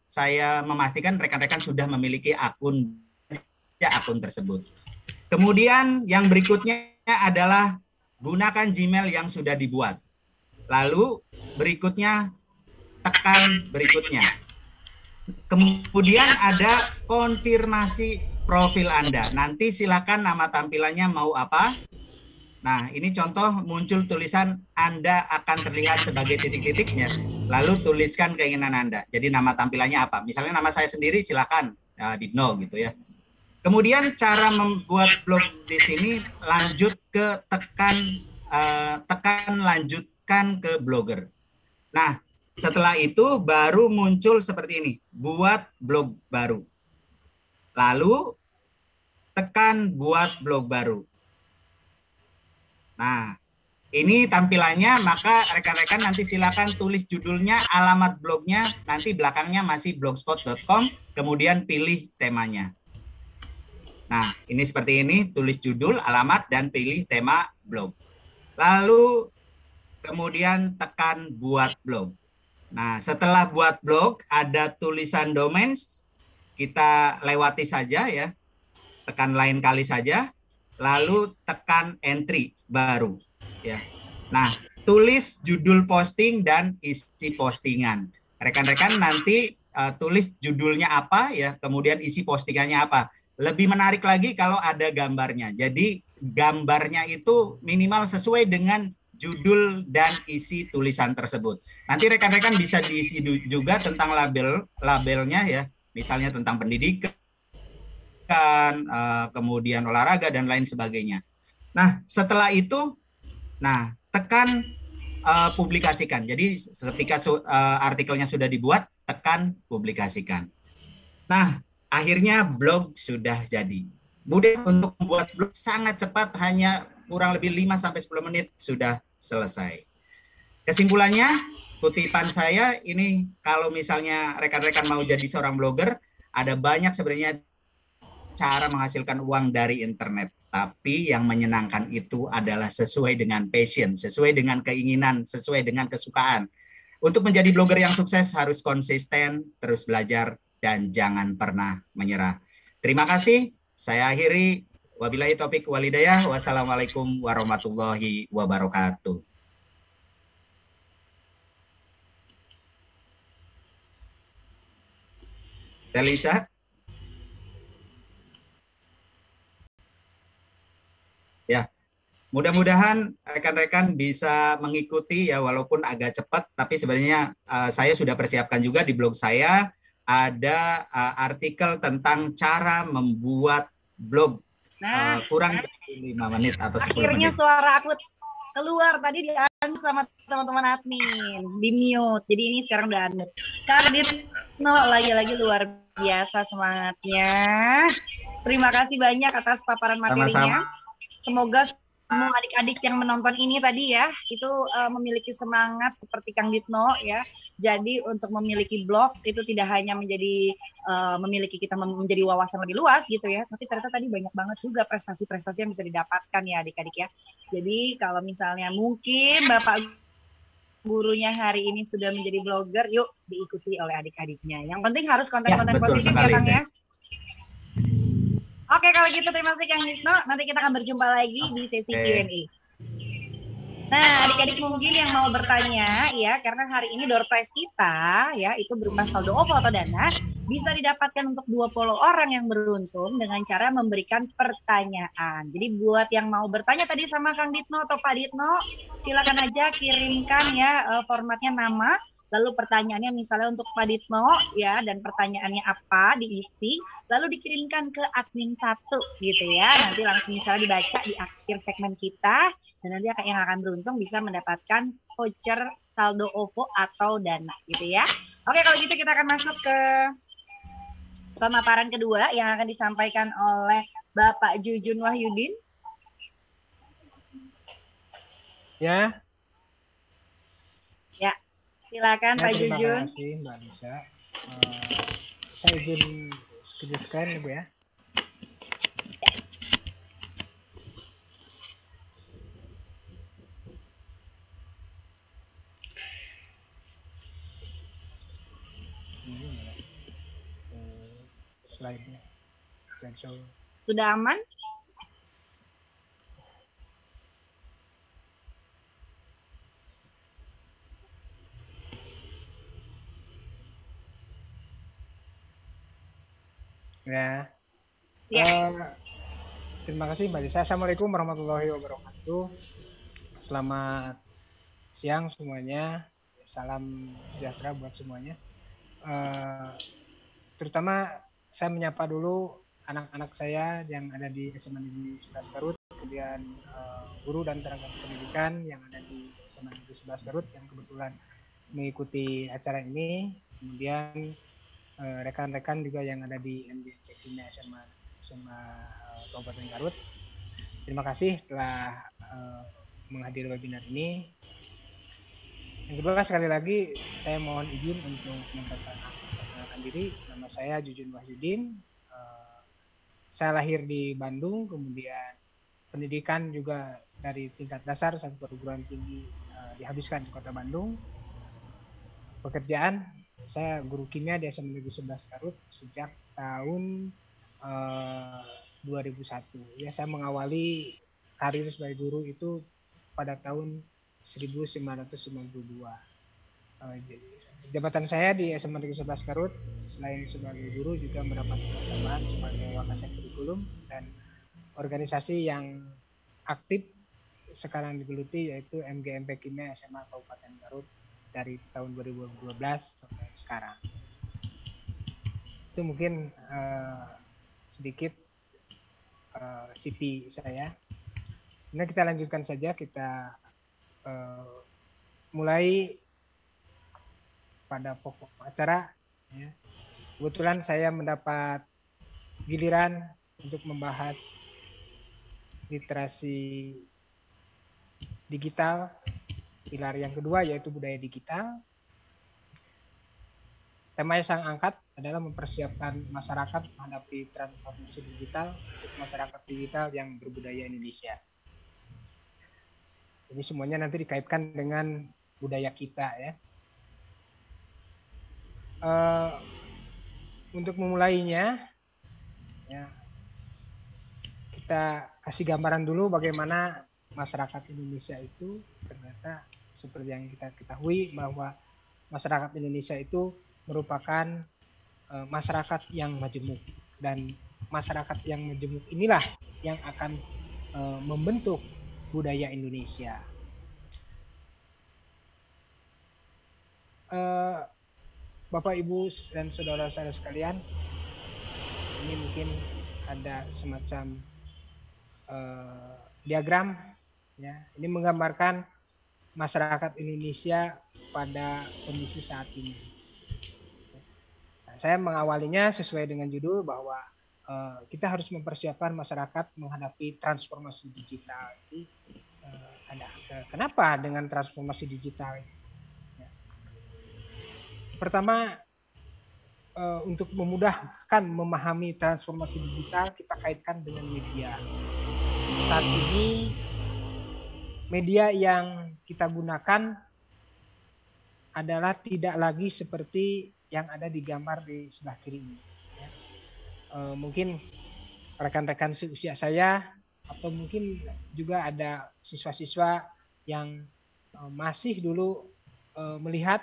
saya memastikan rekan-rekan sudah memiliki akun tersebut. Kemudian yang berikutnya adalah gunakan Gmail yang sudah dibuat. Lalu berikutnya tekan berikutnya. Kemudian ada konfirmasi profil Anda. Nanti silakan nama tampilannya mau apa. Nah, ini contoh muncul tulisan Anda akan terlihat sebagai titik-titiknya. Lalu tuliskan keinginan Anda. Jadi nama tampilannya apa? Misalnya nama saya sendiri silakan Ditno gitu ya. Kemudian cara membuat blog di sini lanjut ke tekan lanjutkan ke Blogger. Nah, setelah itu baru muncul seperti ini, buat blog baru. Lalu tekan buat blog baru. Nah, ini tampilannya, maka rekan-rekan nanti silakan tulis judulnya, alamat blognya, nanti belakangnya masih blogspot.com, kemudian pilih temanya. Nah, ini seperti ini, tulis judul, alamat, dan pilih tema blog. Lalu kemudian tekan buat blog. Nah, setelah buat blog ada tulisan domains, kita lewati saja ya. Tekan lain kali saja, lalu tekan entry baru ya. Nah, tulis judul posting dan isi postingan. Rekan-rekan nanti tulis judulnya apa ya, kemudian isi postingannya apa. Lebih menarik lagi kalau ada gambarnya. Jadi gambarnya itu minimal sesuai dengan judul dan isi tulisan tersebut. Nanti rekan-rekan bisa diisi juga tentang labelnya ya, misalnya tentang pendidikan, kemudian olahraga dan lain sebagainya. Nah, setelah itu, tekan publikasikan. Jadi ketika artikelnya sudah dibuat, tekan publikasikan. Nah, akhirnya blog sudah jadi. Mudah untuk membuat blog, sangat cepat, hanya kurang lebih 5-10 menit sudah selesai. Kesimpulannya, kutipan saya ini, kalau misalnya rekan-rekan mau jadi seorang blogger, ada banyak sebenarnya cara menghasilkan uang dari internet. Tapi yang menyenangkan itu adalah sesuai dengan passion, sesuai dengan keinginan, sesuai dengan kesukaan. Untuk menjadi blogger yang sukses harus konsisten, terus belajar, dan jangan pernah menyerah. Terima kasih. Saya akhiri. Wabillahi taufiq wal hidayah. Wassalamualaikum warahmatullahi wabarakatuh. Telisa? Ya, mudah-mudahan rekan-rekan bisa mengikuti ya, walaupun agak cepat, tapi sebenarnya saya sudah persiapkan juga di blog saya ada artikel tentang cara membuat blog kurang dari 5 menit atau 10 menit. Akhirnya suara aku keluar tadi di-unmute sama teman-teman admin, di mute. Jadi ini sekarang udah unmute. Karditno lagi-lagi luar biasa semangatnya. Terima kasih banyak atas paparan materinya. Semoga semua adik-adik yang menonton ini tadi ya, itu memiliki semangat seperti Kang Ditno ya. Jadi untuk memiliki blog itu tidak hanya menjadi memiliki kita menjadi wawasan lebih luas gitu ya, tapi ternyata tadi banyak banget juga prestasi-prestasi yang bisa didapatkan ya adik-adik ya. Jadi kalau misalnya mungkin Bapak gurunya hari ini sudah menjadi blogger, yuk diikuti oleh adik-adiknya. Yang penting harus konten-konten positif ya Kang ya. Oke, kalau gitu terima kasih Kang Ditno. Nanti kita akan berjumpa lagi di sesi Q&A. Nah, adik-adik mungkin yang mau bertanya ya, karena hari ini door prize kita ya itu berupa saldo OVO atau dana, bisa didapatkan untuk 20 orang yang beruntung dengan cara memberikan pertanyaan. Jadi buat yang mau bertanya tadi sama Kang Ditno atau Pak Ditno, silakan aja kirimkan ya formatnya nama, lalu pertanyaannya misalnya untuk Pak Ditno ya, dan pertanyaannya apa diisi, lalu dikirimkan ke admin 1 gitu ya. Nanti langsung misalnya dibaca di akhir segmen kita, dan nanti yang akan beruntung bisa mendapatkan voucher saldo OVO atau dana gitu ya. Oke, kalau gitu kita akan masuk ke pemaparan kedua yang akan disampaikan oleh Bapak Jujun Wahyudin. Ya. Ya, silakan Pak Jujun. Terima kasih Mbak Lisa. Saya izin screen Ibu ya. Slide-nya. Slideshow. Sudah aman? Ya. Terima kasih Mbak Lisa. Assalamualaikum warahmatullahi wabarakatuh. Selamat siang semuanya. Salam sejahtera buat semuanya. Terutama saya menyapa dulu anak-anak saya yang ada di SMA Negeri 11 Garut, kemudian guru dan tenaga pendidikan yang ada di SMA Negeri 11 Garut yang kebetulan mengikuti acara ini, kemudian rekan-rekan juga yang ada di MBK Kimia SMA Kabupaten Garut. Terima kasih telah menghadiri webinar ini. Yang kedua, sekali lagi saya mohon izin untuk memperkenalkan diri. Nama saya Jujun Wahyudin. Saya lahir di Bandung, kemudian pendidikan juga dari tingkat dasar sampai perguruan tinggi dihabiskan di Kota Bandung. Pekerjaan, saya guru kimia di SMA Negeri 11 Garut sejak tahun 2001. Ya, saya mengawali karir sebagai guru itu pada tahun 1992. Jabatan saya di SMA Negeri 11 Garut selain sebagai guru juga mendapat tambahan sebagai wakasek kurikulum, dan organisasi yang aktif sekarang digeluti yaitu MGMP Kimia SMA Kabupaten Garut dari tahun 2012 sampai sekarang. Itu mungkin sedikit CV saya. Nah, kita lanjutkan saja, kita mulai pada pokok acara. Ya. Kebetulan saya mendapat giliran untuk membahas literasi digital, pilar yang kedua yaitu budaya digital. Tema yang saya angkat adalah mempersiapkan masyarakat menghadapi transformasi digital untuk masyarakat digital yang berbudaya Indonesia. Jadi semuanya nanti dikaitkan dengan budaya kita ya. Untuk memulainya, ya, kita kasih gambaran dulu bagaimana masyarakat Indonesia itu ternyata seperti yang kita ketahui bahwa masyarakat Indonesia itu merupakan masyarakat yang majemuk, dan masyarakat yang majemuk inilah yang akan membentuk budaya Indonesia. Bapak, Ibu, dan saudara-saudara sekalian, ini mungkin ada semacam diagram, ya. Ini menggambarkan masyarakat Indonesia pada kondisi saat ini. Nah, saya mengawalinya sesuai dengan judul bahwa kita harus mempersiapkan masyarakat menghadapi transformasi digital. Jadi, kenapa dengan transformasi digital? Pertama, untuk memudahkan memahami transformasi digital, kita kaitkan dengan media. Saat ini, media yang kita gunakan adalah tidak lagi seperti yang ada di gambar di sebelah kiri ini. Mungkin rekan-rekan seusia saya, atau mungkin juga ada siswa-siswa yang masih dulu melihat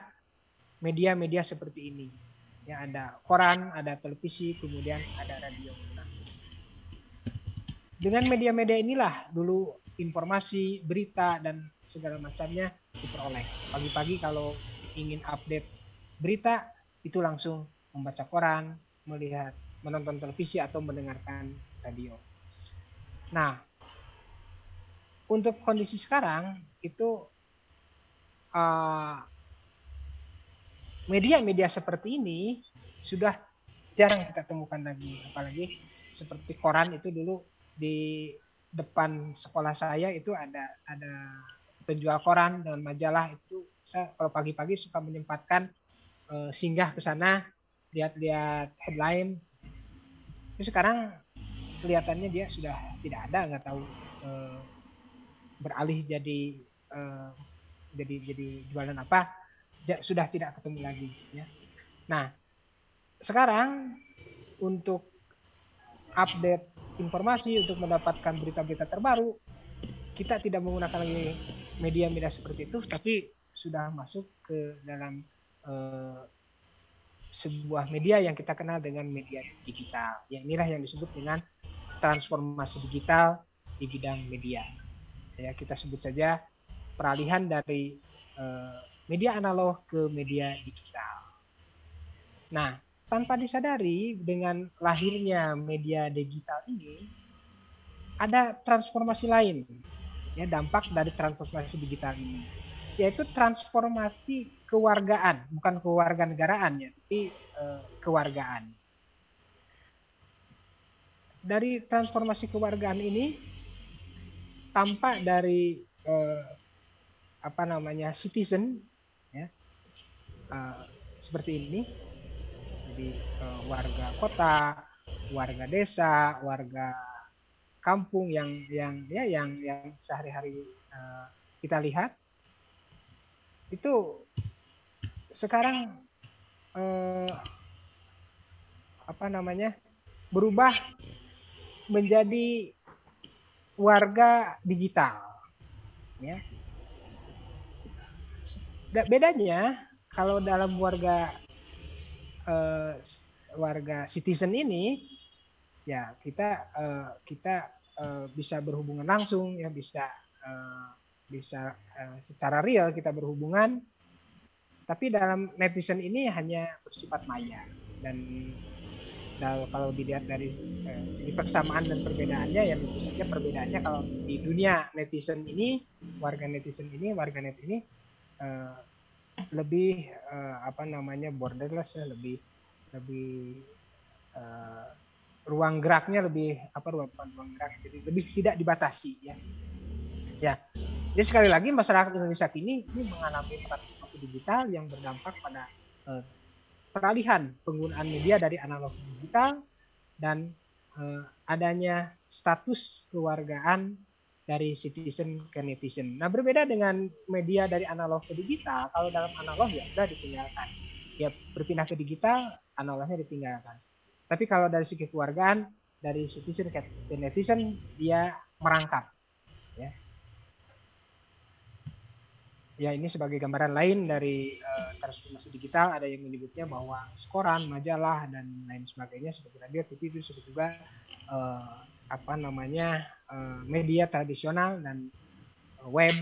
media-media seperti ini. Ya, ada koran, ada televisi, kemudian ada radio. Nah, dengan media-media inilah dulu informasi, berita, dan segala macamnya diperoleh. Pagi-pagi kalau ingin update berita, itu langsung membaca koran, melihat, menonton televisi, atau mendengarkan radio. Nah, untuk kondisi sekarang itu media-media seperti ini sudah jarang kita temukan lagi, apalagi seperti koran itu dulu di depan sekolah saya itu ada penjual koran dan majalah itu. Saya kalau pagi-pagi suka menyempatkan singgah ke sana, lihat-lihat headline. Tapi sekarang kelihatannya dia sudah tidak ada, nggak tahu beralih jadi jualan apa. Sudah tidak ketemu lagi ya. Nah, sekarang untuk update informasi, untuk mendapatkan berita-berita terbaru, kita tidak menggunakan lagi media-media seperti itu, tapi sudah masuk ke dalam sebuah media yang kita kenal dengan media digital. Yang inilah yang disebut dengan transformasi digital di bidang media. Ya, kita sebut saja peralihan dari media analog ke media digital. Nah, tanpa disadari dengan lahirnya media digital ini, ada transformasi lain, ya, dampak dari transformasi digital ini, yaitu transformasi kewargaan, bukan kewarganegaraan ya, tapi kewargaan. Dari transformasi kewargaan ini tampak dari citizen, ya, seperti ini. Jadi warga kota, warga desa, warga kampung yang sehari-hari kita lihat itu sekarang berubah menjadi warga digital, ya. Bedanya kalau dalam warga citizen ini, ya kita bisa berhubungan langsung, ya bisa secara real kita berhubungan. Tapi dalam netizen ini hanya bersifat maya, dan kalau dilihat dari segi persamaan dan perbedaannya, ya tentu saja perbedaannya kalau di dunia netizen ini, warganet ini lebih borderless, ya, lebih ruang geraknya lebih ruang gerak, jadi lebih tidak dibatasi, ya. Jadi sekali lagi masyarakat Indonesia kini ini mengalami transformasi digital yang berdampak pada peralihan penggunaan media dari analog ke digital, dan adanya status kewargaan dari citizen ke netizen. Nah, berbeda dengan media dari analog ke digital, kalau dalam analog ya sudah ditinggalkan. Ya berpindah ke digital, analognya ditinggalkan. Tapi kalau dari segi kewargaan, dari citizen ke netizen, dia merangkap. Ya, ini sebagai gambaran lain dari transformasi digital. Ada yang menyebutnya bahwa koran, majalah, dan lain sebagainya seperti radio, TV itu disebut juga media tradisional, dan web,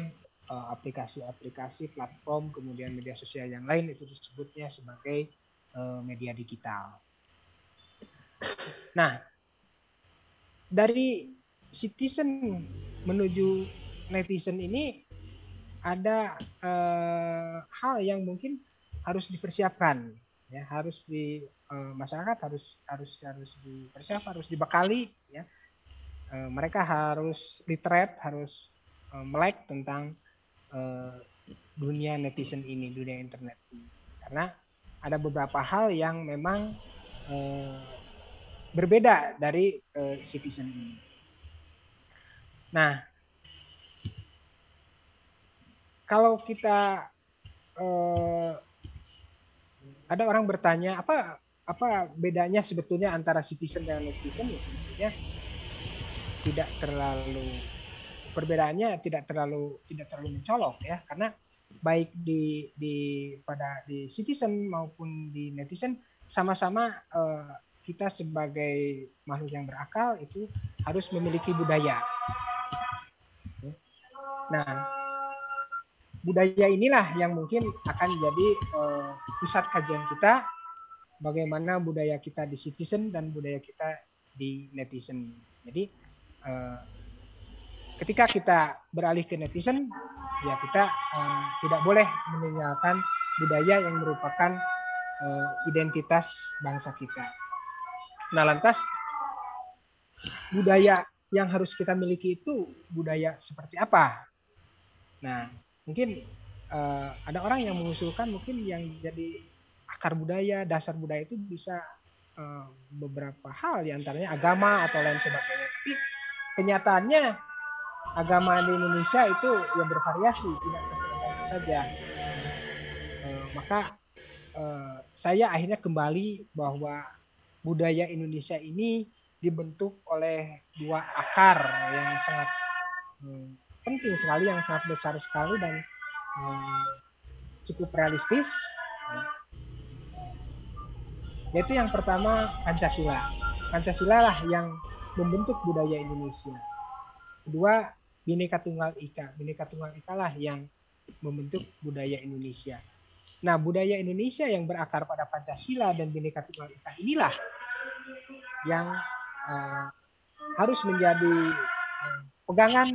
aplikasi-aplikasi, platform, kemudian media sosial yang lain itu disebutnya sebagai media digital. Nah, dari citizen menuju netizen ini ada hal yang mungkin harus dipersiapkan, ya, masyarakat harus dipersiapkan, harus dibekali, ya. Mereka harus literate, harus melek tentang dunia netizen ini, dunia internet ini, karena ada beberapa hal yang memang berbeda dari citizen ini. Nah, kalau kita ada orang bertanya apa bedanya sebetulnya antara citizen dan netizen, ya sebetulnya perbedaannya tidak terlalu mencolok, ya, karena baik di citizen maupun di netizen sama-sama kita sebagai makhluk yang berakal itu harus memiliki budaya. Nah, budaya inilah yang mungkin akan jadi pusat kajian kita, bagaimana budaya kita di citizen dan budaya kita di netizen. Jadi ketika kita beralih ke netizen, ya kita tidak boleh meninggalkan budaya yang merupakan identitas bangsa kita. Nah, lantas budaya yang harus kita miliki itu budaya seperti apa? Nah, mungkin ada orang yang mengusulkan mungkin yang jadi akar budaya, dasar budaya itu bisa beberapa hal, diantaranya agama atau lain sebagainya. Tapi kenyataannya agama di Indonesia itu yang bervariasi, tidak satu agama saja. Maka saya akhirnya kembali bahwa budaya Indonesia ini dibentuk oleh dua akar yang sangat penting sekali, yang sangat besar sekali, dan cukup realistis, yaitu yang pertama Pancasila. Pancasila lah yang membentuk budaya Indonesia. Kedua, Bhinneka Tunggal Ika. Bhinneka Tunggal Ika lah yang membentuk budaya Indonesia. Nah, budaya Indonesia yang berakar pada Pancasila dan Bhinneka Tunggal Ika inilah yang harus menjadi pegangan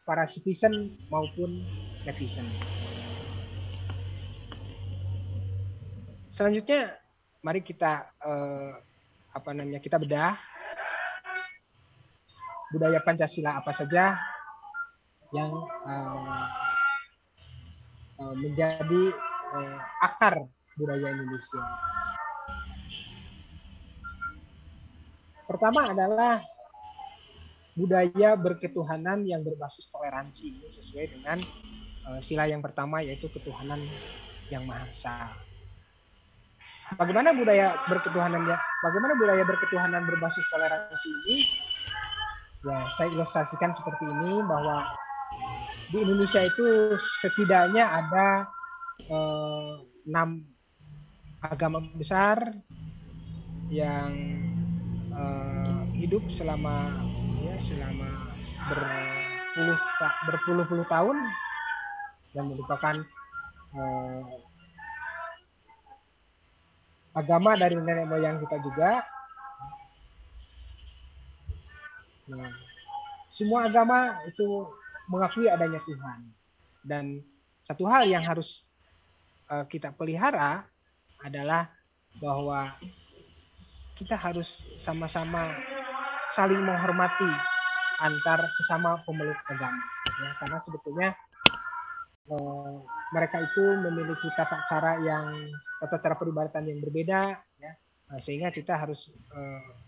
para citizen maupun netizen. Selanjutnya, mari kita kita bedah budaya Pancasila apa saja yang menjadi akar budaya Indonesia. Pertama adalah budaya berketuhanan yang berbasis toleransi, sesuai dengan sila yang pertama, yaitu ketuhanan yang Maha Esa. Bagaimana budaya berketuhanan berbasis toleransi ini? Ya, saya ilustrasikan seperti ini, bahwa di Indonesia itu setidaknya ada 6 agama besar yang hidup selama berpuluh-puluh tahun dan merupakan agama dari nenek moyang kita juga. Nah, semua agama itu mengakui adanya Tuhan, dan satu hal yang harus kita pelihara adalah bahwa kita harus sama-sama saling menghormati antar sesama pemeluk agama, ya, karena sebetulnya mereka itu memiliki tata cara peribadatan yang berbeda, ya, sehingga kita harus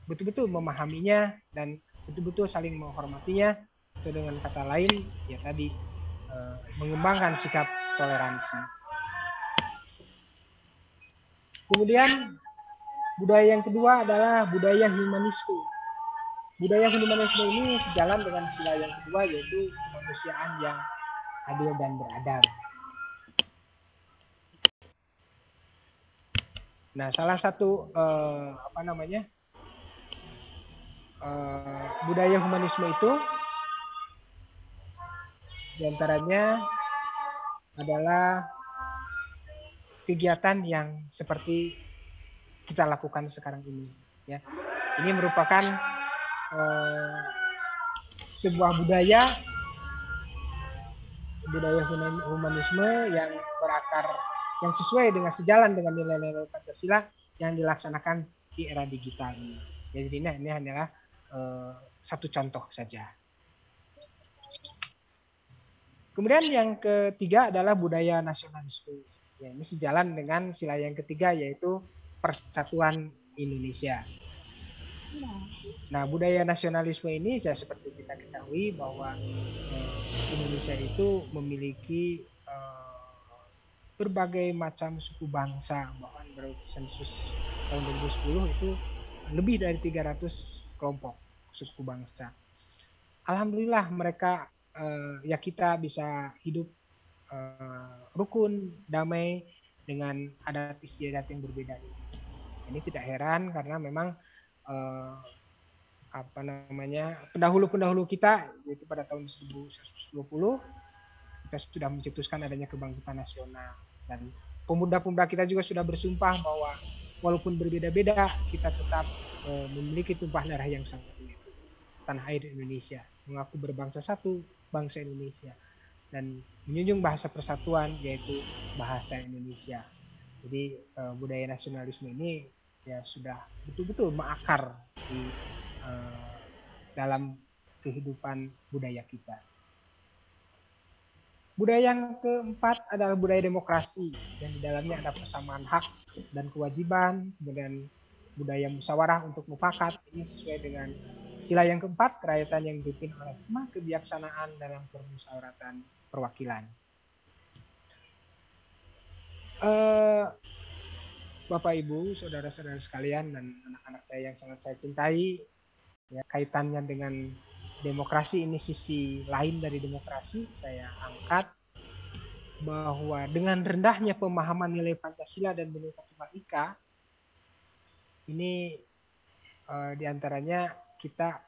betul-betul memahaminya dan betul-betul saling menghormatinya. Atau dengan kata lain, ya tadi mengembangkan sikap toleransi. Kemudian budaya yang kedua adalah budaya humanisme. Budaya humanisme ini sejalan dengan sila yang kedua, yaitu kemanusiaan yang adil dan beradab. Nah, salah satu budaya humanisme itu diantaranya adalah kegiatan yang seperti kita lakukan sekarang ini, ya. Ini merupakan sebuah budaya humanisme yang berakar, yang sesuai dengan sejalan dengan nilai-nilai Pancasila yang dilaksanakan di era digital ini. Jadi ini hanyalah satu contoh saja. Kemudian yang ketiga adalah budaya nasionalisme. Ya, ini sejalan dengan sila yang ketiga, yaitu persatuan Indonesia. Nah, budaya nasionalisme ini ya seperti kita ketahui bahwa Indonesia itu memiliki berbagai macam suku bangsa. Bahkan menurut sensus tahun 2010 itu lebih dari 300 kelompok suku bangsa. Alhamdulillah mereka ya kita bisa hidup rukun, damai dengan adat istiadat yang berbeda. Ini tidak heran karena memang pendahulu-pendahulu kita, yaitu pada tahun 1920 kita sudah mencetuskan adanya kebangkitan nasional, dan pemuda-pemuda kita juga sudah bersumpah bahwa walaupun berbeda-beda kita tetap memiliki tumpah darah yang sama, yaitu tanah air Indonesia, mengaku berbangsa satu, bangsa Indonesia, dan menjunjung bahasa persatuan, yaitu bahasa Indonesia. Jadi budaya nasionalisme ini ya sudah betul-betul mengakar di dalam kehidupan budaya kita. Budaya yang keempat adalah budaya demokrasi, yang di dalamnya ada persamaan hak dan kewajiban, kemudian budaya musyawarah untuk mufakat. Ini sesuai dengan sila yang keempat, kerakyatan yang dipimpin oleh hikmah kebijaksanaan dalam permusyawaratan perwakilan. Bapak, Ibu, saudara-saudara sekalian, dan anak-anak saya yang sangat saya cintai, ya, kaitannya dengan demokrasi ini sisi lain dari demokrasi. Saya angkat bahwa dengan rendahnya pemahaman nilai Pancasila dan Bhinneka Tunggal Ika, ini diantaranya kita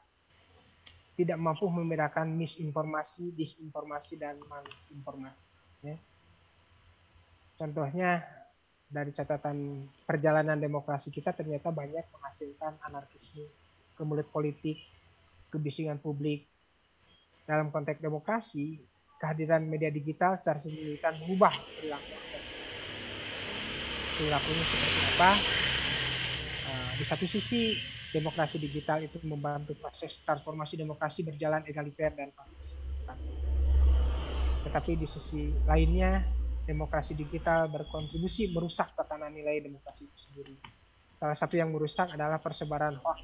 tidak mampu membedakan misinformasi, disinformasi, dan malinformasi. Ya. Contohnya dari catatan perjalanan demokrasi kita ternyata banyak menghasilkan anarkisme, kemulut politik, kebisingan publik. Dalam konteks demokrasi, kehadiran media digital secara signifikan mengubah perilakunya seperti apa. Di satu sisi, demokrasi digital itu membantu proses transformasi demokrasi berjalan egaliter dan partisipatif. Tetapi di sisi lainnya, demokrasi digital berkontribusi merusak tatanan nilai demokrasi itu sendiri. Salah satu yang merusak adalah persebaran hoax,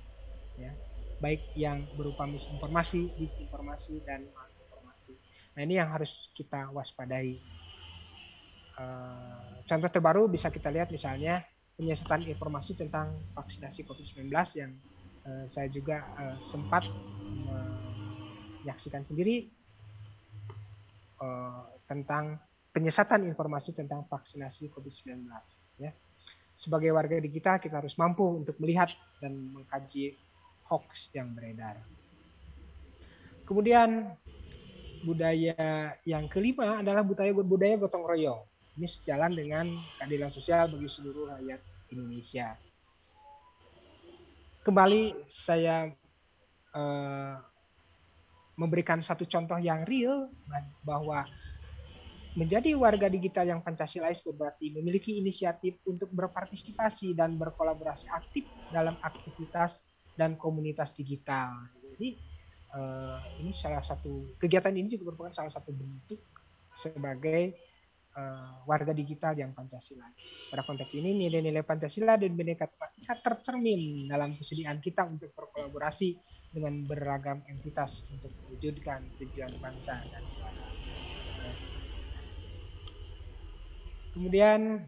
ya, baik yang berupa misinformasi, disinformasi, dan malinformasi. Nah, ini yang harus kita waspadai. Contoh terbaru bisa kita lihat misalnya penyiasatan informasi tentang vaksinasi COVID-19 yang saya juga sempat menyaksikan sendiri tentang penyesatan informasi tentang vaksinasi COVID-19. Ya. Sebagai warga digital kita harus mampu untuk melihat dan mengkaji hoax yang beredar. Kemudian budaya yang kelima adalah budaya gotong royong. Ini sejalan dengan keadilan sosial bagi seluruh rakyat Indonesia. Kembali saya memberikan satu contoh yang real bahwa menjadi warga digital yang Pancasilais berarti memiliki inisiatif untuk berpartisipasi dan berkolaborasi aktif dalam aktivitas dan komunitas digital. Jadi ini salah satu kegiatan ini juga merupakan salah satu bentuk sebagai warga digital yang Pancasila. Pada konteks ini nilai-nilai Pancasila dan Bhinneka Tunggal Ika tercermin dalam kesediaan kita untuk berkolaborasi dengan beragam entitas untuk mewujudkan tujuan bangsa dan negara. Kemudian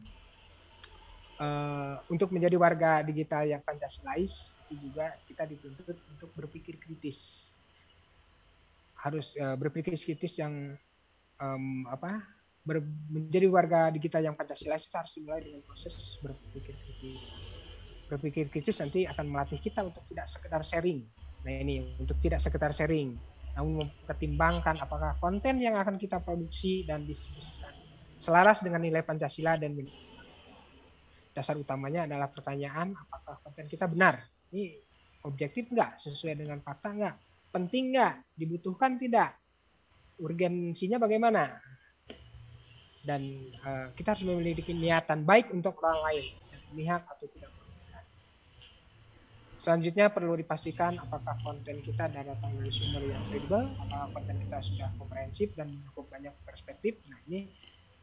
untuk menjadi warga digital yang Pancasilais itu juga kita dituntut untuk berpikir kritis. Harus berpikir kritis yang menjadi warga digital yang Pancasilais itu harus dimulai dengan proses berpikir kritis. Berpikir kritis nanti akan melatih kita untuk tidak sekedar sharing. Nah ini untuk tidak sekedar sharing, namun mempertimbangkan apakah konten yang akan kita produksi dan distribusikan selaras dengan nilai Pancasila dan dasar utamanya adalah pertanyaan apakah konten kita benar, ini objektif nggak, sesuai dengan fakta nggak, penting nggak, dibutuhkan tidak, urgensinya bagaimana, dan kita harus memiliki niatan baik untuk orang lain, memihak atau tidak memihak. Selanjutnya perlu dipastikan apakah konten kita datang dari sumber yang kredibel, apakah konten kita sudah komprehensif dan cukup banyak perspektif. Nah ini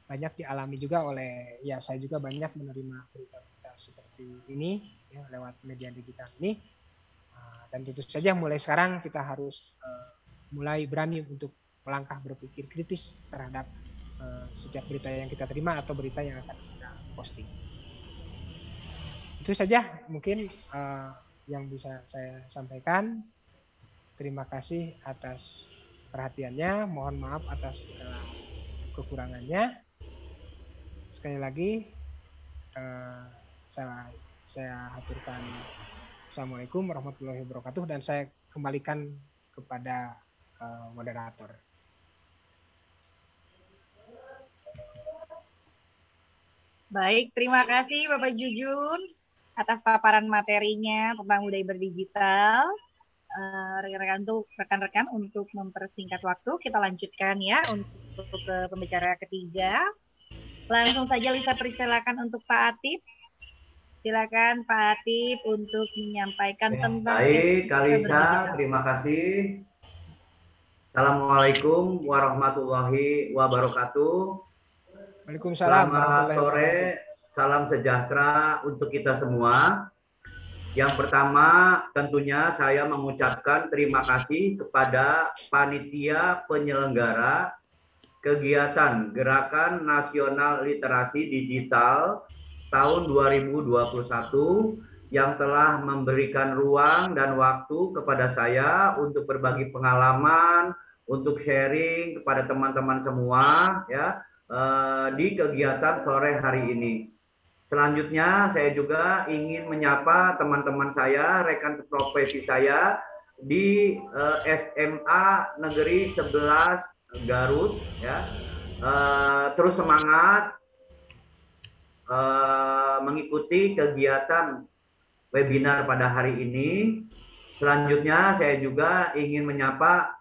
banyak dialami juga oleh, ya saya juga banyak menerima berita-berita seperti ini ya, lewat media digital ini, dan tentu saja mulai sekarang kita harus mulai berani untuk melangkah berpikir kritis terhadap setiap berita yang kita terima atau berita yang akan kita posting. Itu saja mungkin yang bisa saya sampaikan. Terima kasih atas perhatiannya, mohon maaf atas segala kekurangannya. Sekali lagi saya haturkan Assalamualaikum warahmatullahi wabarakatuh dan saya kembalikan kepada moderator. Baik, terima kasih Bapak Jujun atas paparan materinya tentang budaya berdigital. Rekan-rekan untuk mempersingkat waktu, kita lanjutkan ya untuk ke pembicara ketiga. Langsung saja Lisa persilakan untuk Pak Atip. Silakan Pak Atip untuk menyampaikan tentang. Baik, Kalisa, terima kasih. Assalamualaikum warahmatullahi wabarakatuh. Waalaikumsalam. Selamat sore, salam sejahtera untuk kita semua. Yang pertama tentunya saya mengucapkan terima kasih kepada panitia penyelenggara kegiatan Gerakan Nasional Literasi Digital tahun 2021 yang telah memberikan ruang dan waktu kepada saya untuk berbagi pengalaman, untuk sharing kepada teman-teman semua ya di kegiatan sore hari ini. Selanjutnya saya juga ingin menyapa teman-teman saya, rekan profesi saya di SMA Negeri 11 Garut ya. Terus semangat mengikuti kegiatan webinar pada hari ini. Selanjutnya saya juga ingin menyapa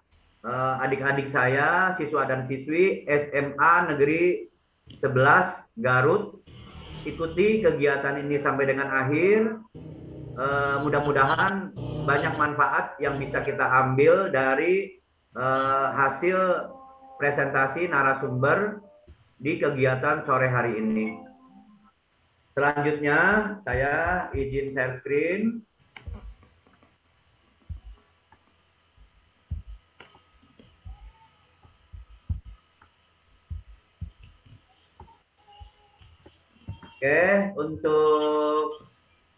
adik-adik saya, siswa dan siswi SMA Negeri 11 Garut. Ikuti kegiatan ini sampai dengan akhir. Mudah-mudahan banyak manfaat yang bisa kita ambil dari hasil presentasi narasumber di kegiatan sore hari ini. Selanjutnya saya izin share screen. Oke, untuk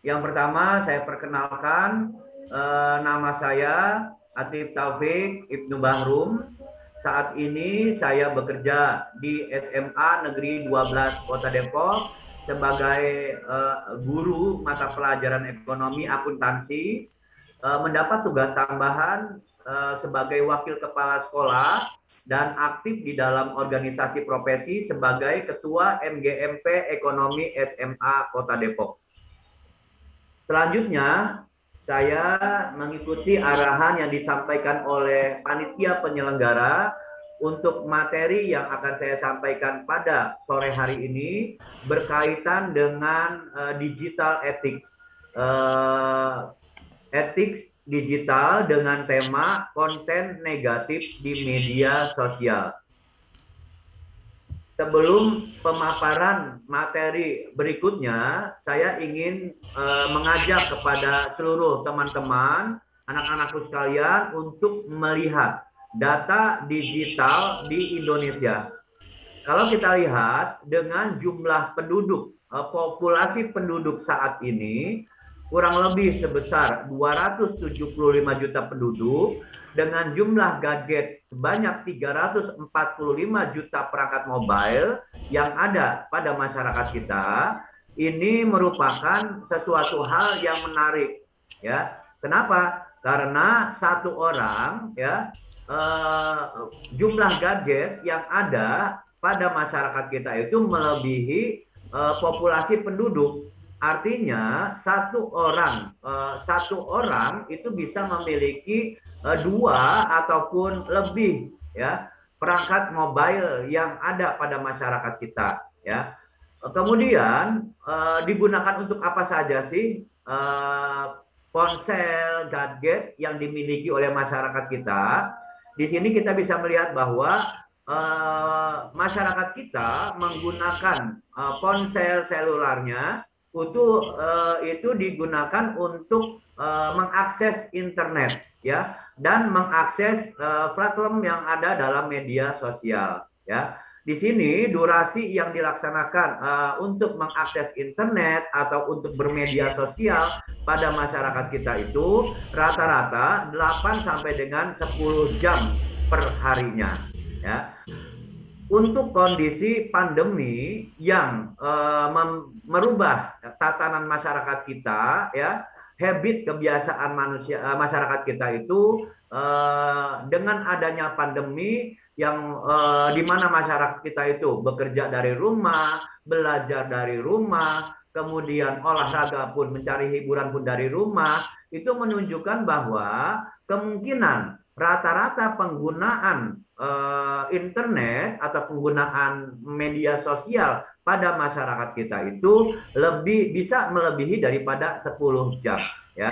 yang pertama saya perkenalkan, nama saya Atip Taufik Ibnu Bahrum. saat ini saya bekerja di SMA Negeri 12 Kota Depok sebagai guru mata pelajaran ekonomi akuntansi, mendapat tugas tambahan sebagai wakil kepala sekolah dan aktif di dalam organisasi profesi sebagai Ketua MGMP Ekonomi SMA Kota Depok. Selanjutnya, saya mengikuti arahan yang disampaikan oleh panitia penyelenggara untuk materi yang akan saya sampaikan pada sore hari ini berkaitan dengan digital ethics. Ethics digital dengan tema konten negatif di media sosial. Sebelum pemaparan materi berikutnya, saya ingin mengajak kepada seluruh teman-teman, anak-anakku sekalian untuk melihat data digital di Indonesia. Kalau kita lihat dengan jumlah penduduk, populasi penduduk saat ini, kurang lebih sebesar 275 juta penduduk dengan jumlah gadget sebanyak 345 juta perangkat mobile yang ada pada masyarakat kita. Ini merupakan sesuatu hal yang menarik, ya. Kenapa? Karena satu orang, ya, jumlah gadget yang ada pada masyarakat kita itu melebihi populasi penduduk. Artinya satu orang itu bisa memiliki 2 ataupun lebih, ya, perangkat mobile yang ada pada masyarakat kita, ya. Kemudian digunakan untuk apa saja sih ponsel, gadget yang dimiliki oleh masyarakat kita? Di sini kita bisa melihat bahwa masyarakat kita menggunakan ponsel selularnya itu digunakan untuk mengakses internet, ya, dan mengakses platform yang ada dalam media sosial, ya. Di sini durasi yang dilaksanakan untuk mengakses internet atau untuk bermedia sosial pada masyarakat kita itu rata-rata 8 sampai dengan 10 jam per harinya, ya. Untuk kondisi pandemi yang merubah tatanan masyarakat kita, ya, habit kebiasaan masyarakat kita itu dengan adanya pandemi yang di mana masyarakat kita itu bekerja dari rumah, belajar dari rumah, kemudian olahraga pun, mencari hiburan pun dari rumah, itu menunjukkan bahwa kemungkinan rata-rata penggunaan internet atau penggunaan media sosial pada masyarakat kita itu bisa melebihi daripada 10 jam, ya.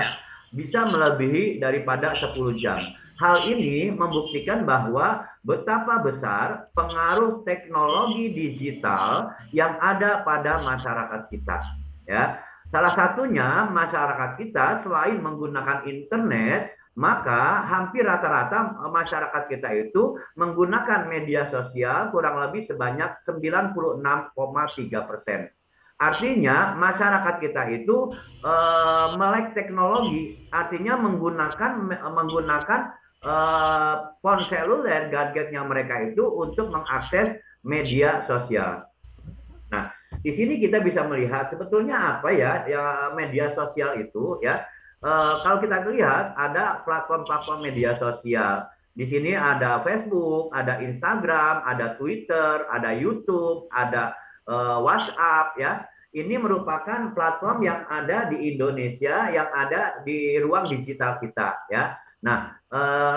Bisa melebihi daripada 10 jam. Hal ini membuktikan bahwa betapa besar pengaruh teknologi digital yang ada pada masyarakat kita, ya. Salah satunya masyarakat kita selain menggunakan internet, maka hampir rata-rata masyarakat kita itu menggunakan media sosial kurang lebih sebanyak 96,3%. Artinya masyarakat kita itu melek teknologi, artinya menggunakan ponsel seluler, gadgetnya mereka itu untuk mengakses media sosial. Nah, di sini kita bisa melihat sebetulnya apa ya media sosial itu, ya. Kalau kita lihat ada platform-platform media sosial. Di sini ada Facebook, ada Instagram, ada Twitter, ada YouTube, ada WhatsApp, ya. Ini merupakan platform yang ada di Indonesia, yang ada di ruang digital kita, ya. Nah,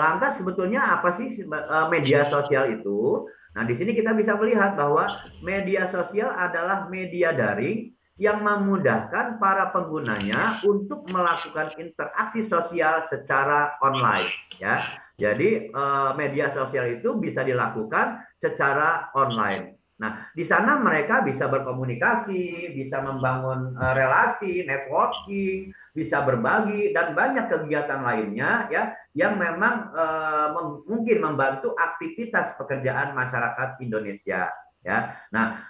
lantas sebetulnya apa sih media sosial itu? Nah, di sini kita bisa melihat bahwa media sosial adalah media daring yang memudahkan para penggunanya untuk melakukan interaksi sosial secara online, ya. Jadi media sosial itu bisa dilakukan secara online. Nah, di sana mereka bisa berkomunikasi, bisa membangun relasi, networking, bisa berbagi dan banyak kegiatan lainnya, ya, yang memang mungkin membantu aktivitas pekerjaan masyarakat Indonesia. Ya, nah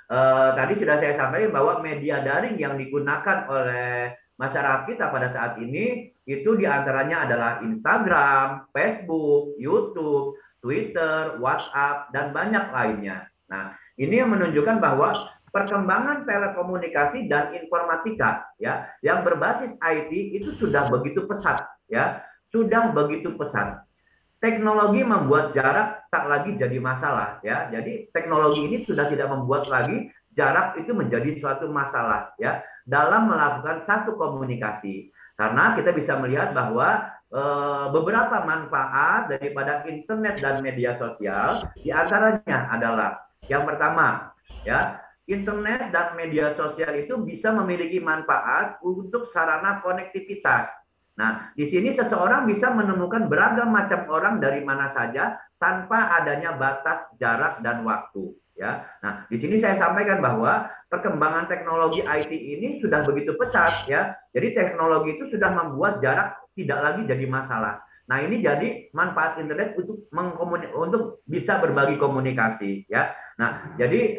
tadi sudah saya sampaikan bahwa media daring yang digunakan oleh masyarakat kita pada saat ini itu diantaranya adalah Instagram, Facebook, YouTube, Twitter, WhatsApp, dan banyak lainnya. Nah, ini yang menunjukkan bahwa perkembangan telekomunikasi dan informatika ya yang berbasis IT itu sudah begitu pesat ya, sudah begitu pesat. Teknologi membuat jarak tak lagi jadi masalah ya. Jadi teknologi ini sudah tidak membuat lagi jarak itu menjadi suatu masalah ya dalam melakukan satu komunikasi. Karena kita bisa melihat bahwa beberapa manfaat daripada internet dan media sosial diantaranya adalah yang pertama ya, internet dan media sosial itu bisa memiliki manfaat untuk sarana konektivitas. Nah, di sini seseorang bisa menemukan beragam macam orang dari mana saja tanpa adanya batas jarak dan waktu. Ya, nah di sini saya sampaikan bahwa perkembangan teknologi IT ini sudah begitu pesat, ya. Jadi teknologi itu sudah membuat jarak tidak lagi jadi masalah. Nah, ini jadi manfaat internet untuk bisa berbagi komunikasi, ya. Nah, jadi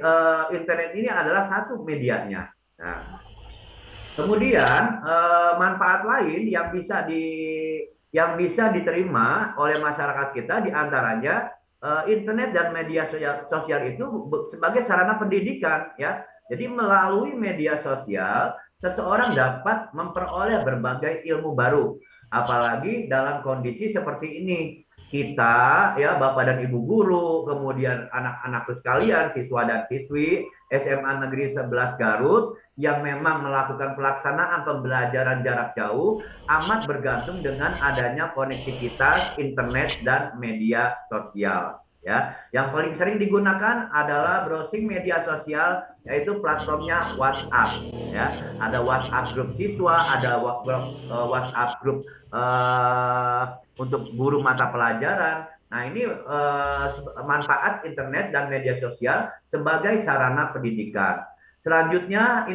internet ini adalah satu medianya. Nah, kemudian manfaat lain yang bisa diterima oleh masyarakat kita diantaranya internet dan media sosial itu sebagai sarana pendidikan ya. Jadi melalui media sosial seseorang dapat memperoleh berbagai ilmu baru, apalagi dalam kondisi seperti ini. Kita ya Bapak dan Ibu guru, kemudian anak-anakku sekalian, siswa dan siswi SMA Negeri 11 Garut yang memang melakukan pelaksanaan pembelajaran jarak jauh amat bergantung dengan adanya konektivitas internet dan media sosial. Ya, yang paling sering digunakan adalah browsing media sosial, yaitu platformnya WhatsApp. Ya, ada WhatsApp grup siswa, ada WhatsApp grup untuk guru mata pelajaran. Nah, ini manfaat internet dan media sosial sebagai sarana pendidikan. Selanjutnya,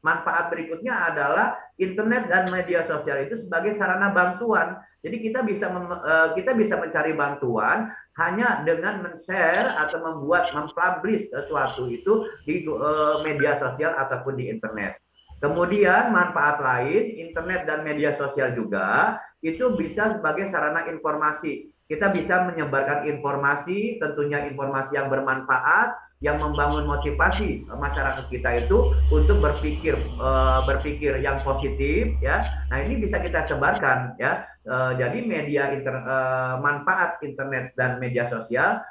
manfaat berikutnya adalah internet dan media sosial itu sebagai sarana bantuan. Jadi kita bisa mencari bantuan hanya dengan men-share atau mempublish sesuatu itu di media sosial ataupun di internet. Kemudian manfaat lain, internet dan media sosial juga itu bisa sebagai sarana informasi. Kita bisa menyebarkan informasi, tentunya informasi yang bermanfaat, yang membangun motivasi masyarakat kita itu untuk berpikir yang positif ya. Nah, ini bisa kita sebarkan ya. Jadi manfaat internet dan media sosial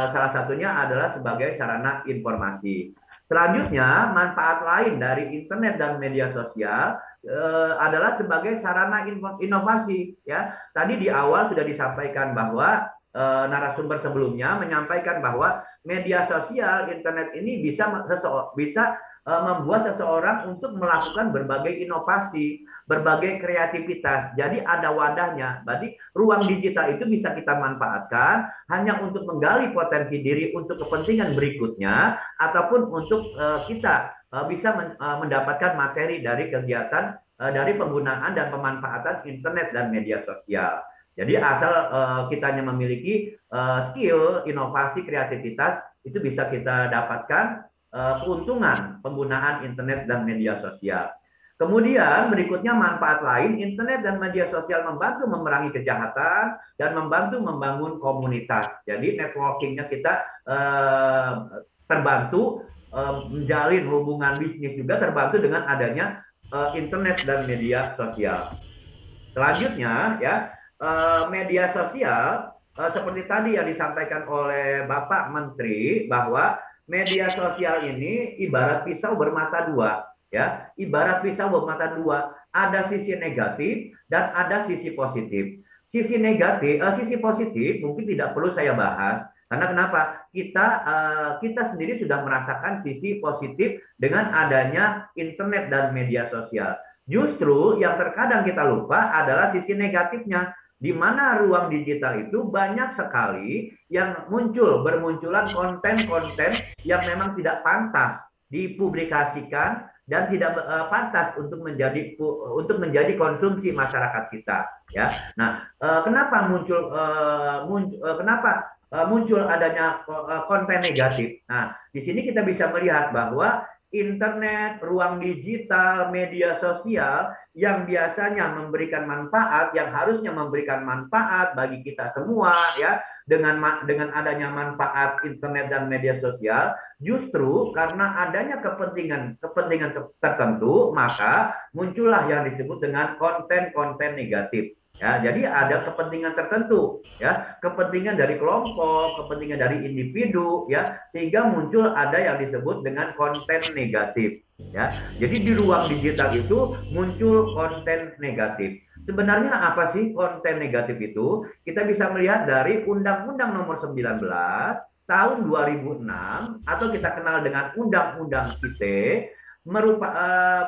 salah satunya adalah sebagai sarana informasi. Selanjutnya, manfaat lain dari internet dan media sosial adalah sebagai sarana inovasi ya. Tadi di awal sudah disampaikan bahwa narasumber sebelumnya menyampaikan bahwa media sosial internet ini bisa membuat seseorang untuk melakukan berbagai inovasi, berbagai kreativitas. Jadi ada wadahnya. Berarti ruang digital itu bisa kita manfaatkan hanya untuk menggali potensi diri untuk kepentingan berikutnya ataupun untuk kita bisa mendapatkan materi dari kegiatan dari penggunaan dan pemanfaatan internet dan media sosial. Jadi asal kitanya memiliki skill, inovasi, kreativitas, itu bisa kita dapatkan keuntungan penggunaan internet dan media sosial. Kemudian berikutnya manfaat lain, internet dan media sosial membantu memerangi kejahatan dan membantu membangun komunitas. Jadi networkingnya kita terbantu, menjalin hubungan bisnis juga terbantu dengan adanya internet dan media sosial. Selanjutnya ya, media sosial seperti tadi yang disampaikan oleh Bapak Menteri bahwa media sosial ini ibarat pisau bermata dua, ya. Ibarat pisau bermata dua, ada sisi negatif dan ada sisi positif. Sisi positif mungkin tidak perlu saya bahas, karena kenapa? Kita sendiri sudah merasakan sisi positif dengan adanya internet dan media sosial. Justru yang terkadang kita lupa adalah sisi negatifnya, di mana ruang digital itu banyak sekali yang bermunculan konten-konten yang memang tidak pantas dipublikasikan dan tidak pantas untuk menjadi konsumsi masyarakat kita ya. Nah, kenapa muncul adanya konten negatif? Nah, di sini kita bisa melihat bahwa internet, ruang digital, media sosial yang biasanya memberikan manfaat, yang harusnya memberikan manfaat bagi kita semua ya, dengan adanya manfaat internet dan media sosial, justru karena adanya kepentingan tertentu, maka muncullah yang disebut dengan konten-konten negatif. Ya, jadi ada kepentingan tertentu, ya, kepentingan dari kelompok, kepentingan dari individu, ya, sehingga muncul ada yang disebut dengan konten negatif. Ya, jadi di ruang digital itu muncul konten negatif. Sebenarnya apa sih konten negatif itu? Kita bisa melihat dari Undang-Undang Nomor 19 tahun 2006 atau kita kenal dengan Undang-Undang ITE,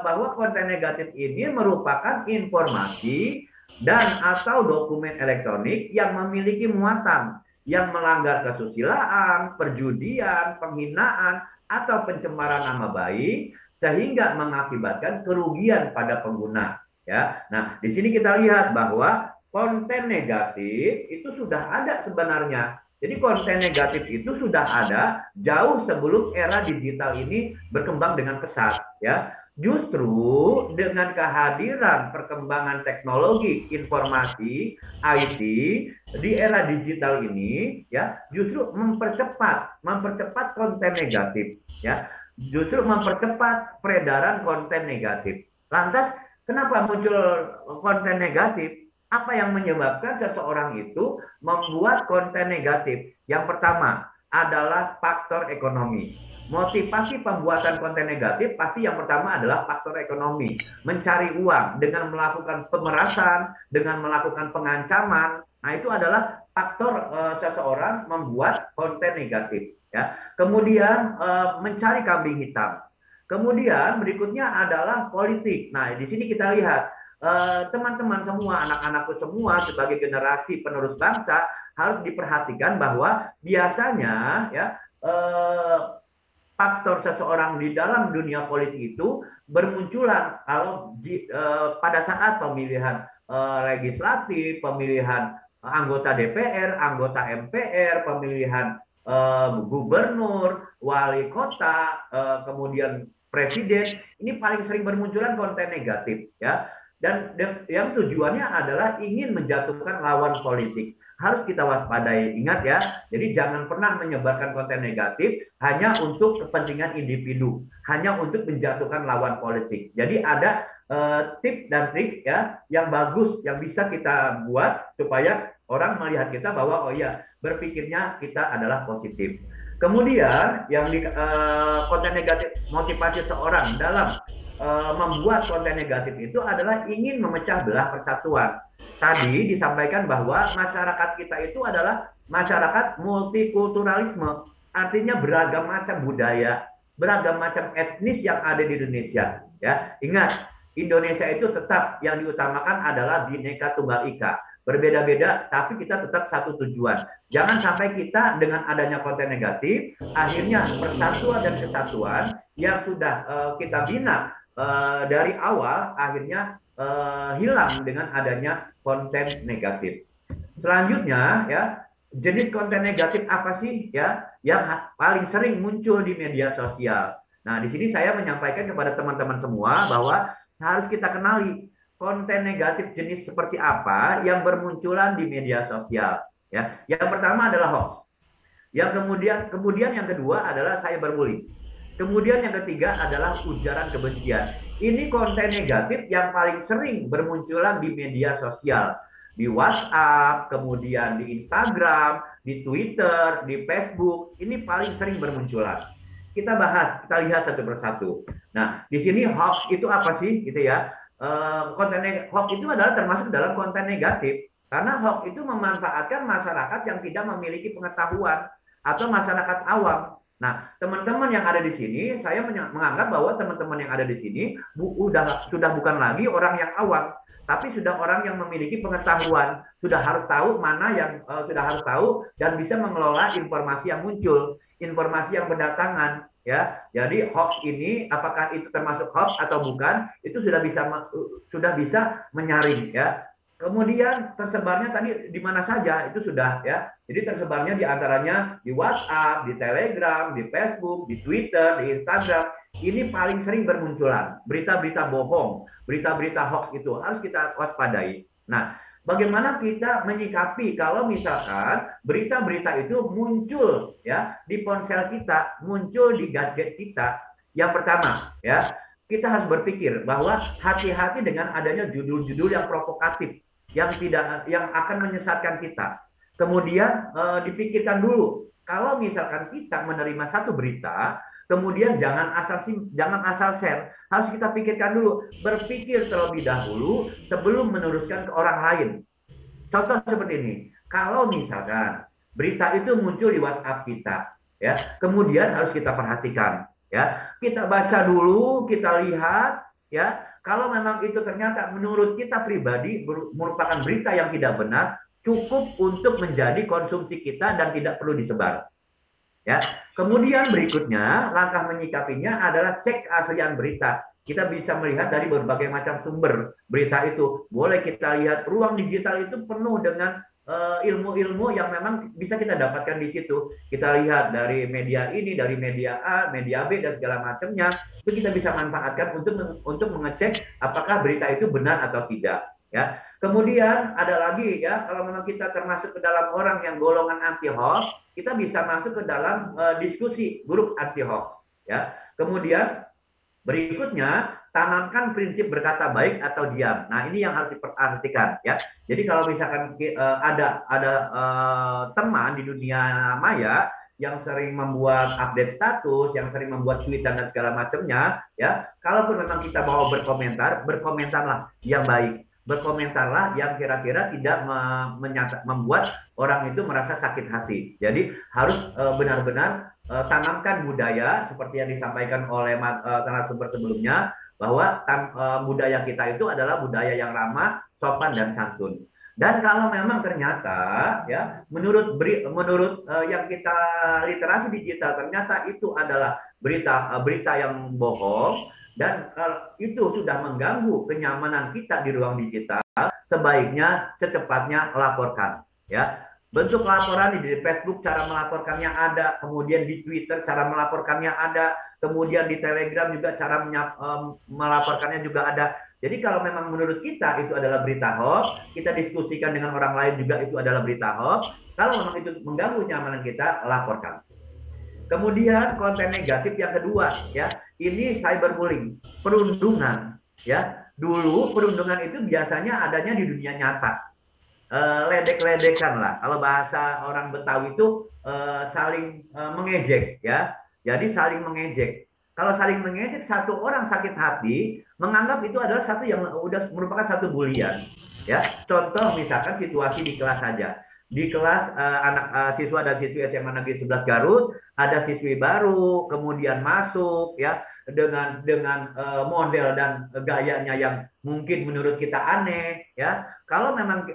bahwa konten negatif ini merupakan informasi dan atau dokumen elektronik yang memiliki muatan yang melanggar kesusilaan, perjudian, penghinaan, atau pencemaran nama baik sehingga mengakibatkan kerugian pada pengguna. Ya, nah di sini kita lihat bahwa konten negatif itu sudah ada sebenarnya. Jadi konten negatif itu sudah ada jauh sebelum era digital ini berkembang dengan pesat. Ya. Justru dengan kehadiran perkembangan teknologi informasi IT di era digital ini, ya, justru mempercepat konten negatif, ya, justru mempercepat peredaran konten negatif. Lantas, kenapa muncul konten negatif? Apa yang menyebabkan seseorang itu membuat konten negatif? Yang pertama adalah faktor ekonomi. Motivasi pembuatan konten negatif pasti yang pertama adalah faktor ekonomi, mencari uang dengan melakukan pemerasan, dengan melakukan pengancaman. Nah, itu adalah faktor seseorang membuat konten negatif. Ya. Kemudian mencari kambing hitam. Kemudian berikutnya adalah politik. Nah, di sini kita lihat teman-teman semua, anak-anakku semua sebagai generasi penerus bangsa harus diperhatikan bahwa biasanya ya faktor seseorang di dalam dunia politik itu bermunculan kalau pada saat pemilihan legislatif, pemilihan anggota DPR, anggota MPR, pemilihan gubernur, wali kota, kemudian presiden, ini paling sering bermunculan konten negatif, ya. Dan yang tujuannya adalah ingin menjatuhkan lawan politik. Harus kita waspadai, ingat ya. Jadi jangan pernah menyebarkan konten negatif hanya untuk kepentingan individu, hanya untuk menjatuhkan lawan politik. Jadi ada tips dan trik ya yang bagus yang bisa kita buat supaya orang melihat kita bahwa oh iya, berpikirnya kita adalah positif. Kemudian yang konten negatif, motivasi seorang dalam membuat konten negatif itu adalah ingin memecah belah persatuan. Tadi disampaikan bahwa masyarakat kita itu adalah masyarakat multikulturalisme, artinya beragam macam budaya, beragam macam etnis yang ada di Indonesia. Ya, ingat, Indonesia itu tetap yang diutamakan adalah Bhinneka Tunggal Ika. Berbeda-beda, tapi kita tetap satu tujuan. Jangan sampai kita dengan adanya konten negatif, akhirnya persatuan dan kesatuan yang sudah kita bina dari awal, akhirnya hilang dengan adanya konten negatif. Selanjutnya, ya, jenis konten negatif apa sih ya yang paling sering muncul di media sosial? Nah, di sini saya menyampaikan kepada teman-teman semua bahwa harus kita kenali konten negatif jenis seperti apa yang bermunculan di media sosial. Ya, yang pertama adalah hoax. Yang kemudian yang kedua adalah cyberbullying. Kemudian yang ketiga adalah ujaran kebencian. Ini konten negatif yang paling sering bermunculan di media sosial. Di WhatsApp, kemudian di Instagram, di Twitter, di Facebook. Ini paling sering bermunculan. Kita bahas, kita lihat satu persatu. Nah, di sini hoax itu apa sih? Gitu ya. Hoax itu adalah termasuk dalam konten negatif. Karena hoax itu memanfaatkan masyarakat yang tidak memiliki pengetahuan atau masyarakat awam. Nah, teman-teman yang ada di sini, saya menganggap bahwa teman-teman yang ada di sini sudah bukan lagi orang yang awam, tapi sudah orang yang memiliki pengetahuan, sudah harus tahu mana yang sudah harus tahu dan bisa mengelola informasi yang muncul, informasi yang berdatangan, ya. Jadi hoax ini apakah itu termasuk hoax atau bukan, itu sudah bisa menyaring, ya. Kemudian tersebarnya tadi di mana saja itu sudah ya. Jadi tersebarnya di antaranya di WhatsApp, di Telegram, di Facebook, di Twitter, di Instagram. ini paling sering bermunculan. Berita-berita bohong, berita-berita hoax itu harus kita waspadai. Nah, bagaimana kita menyikapi kalau misalkan berita-berita itu muncul ya di ponsel kita, muncul di gadget kita? Yang pertama, ya, kita harus berpikir bahwa hati-hati dengan adanya judul-judul yang provokatif, yang akan menyesatkan kita. Kemudian dipikirkan dulu, kalau misalkan kita menerima satu berita, kemudian jangan asal share, harus kita pikirkan dulu, berpikir terlebih dahulu sebelum meneruskan ke orang lain. Contoh seperti ini, kalau misalkan berita itu muncul di WhatsApp kita, ya, kemudian harus kita perhatikan, ya, kita baca dulu, kita lihat, ya, kalau memang itu ternyata menurut kita pribadi merupakan berita yang tidak benar, cukup untuk menjadi konsumsi kita dan tidak perlu disebar. Ya, kemudian berikutnya langkah menyikapinya adalah cek keaslian berita. Kita bisa melihat dari berbagai macam sumber berita itu. Boleh kita lihat ruang digital itu penuh dengan ilmu-ilmu yang memang bisa kita dapatkan di situ. Kita lihat dari media ini, dari media A, media B dan segala macamnya. Itu kita bisa manfaatkan untuk mengecek apakah berita itu benar atau tidak. Ya. Kemudian ada lagi ya, kalau memang kita termasuk ke dalam orang yang golongan anti hoax, kita bisa masuk ke dalam diskusi grup anti hoax. Ya. Kemudian berikutnya tanamkan prinsip berkata baik atau diam. Nah ini yang harus diperhatikan ya. Jadi kalau misalkan ada teman di dunia maya yang sering membuat update status, yang sering membuat tweetan dan segala macamnya, ya. Kalaupun memang kita mau berkomentar, berkomentarlah yang baik. Berkomentarlah yang kira-kira tidak membuat orang itu merasa sakit hati. Jadi harus benar-benar tanamkan budaya seperti yang disampaikan oleh narasumber sebelumnya, bahwa budaya kita itu adalah budaya yang ramah, sopan dan santun. Dan kalau memang ternyata ya menurut yang kita literasi digital ternyata itu adalah berita yang bohong, dan itu sudah mengganggu kenyamanan kita di ruang digital, sebaiknya secepatnya laporkan. Ya, bentuk laporan di Facebook cara melaporkannya ada, kemudian di Twitter cara melaporkannya ada, kemudian di Telegram juga cara melaporkannya juga ada. Jadi kalau memang menurut kita itu adalah berita hoax, kita diskusikan dengan orang lain juga itu adalah berita hoax. Kalau memang itu mengganggu kenyamanan kita, laporkan. Kemudian konten negatif yang kedua, ya, ini cyberbullying, perundungan, ya. Dulu perundungan itu biasanya adanya di dunia nyata, ledek-ledekan lah. Kalau bahasa orang Betawi itu saling mengejek, ya. Jadi saling mengejek. Kalau saling mengejek, satu orang sakit hati menganggap itu adalah satu yang udah merupakan satu bulian, ya. Contoh misalkan situasi di kelas saja. Di kelas siswa dan siswi SMA Negeri 11 Garut ada siswi baru kemudian masuk ya dengan model dan gayanya yang mungkin menurut kita aneh ya. Kalau memang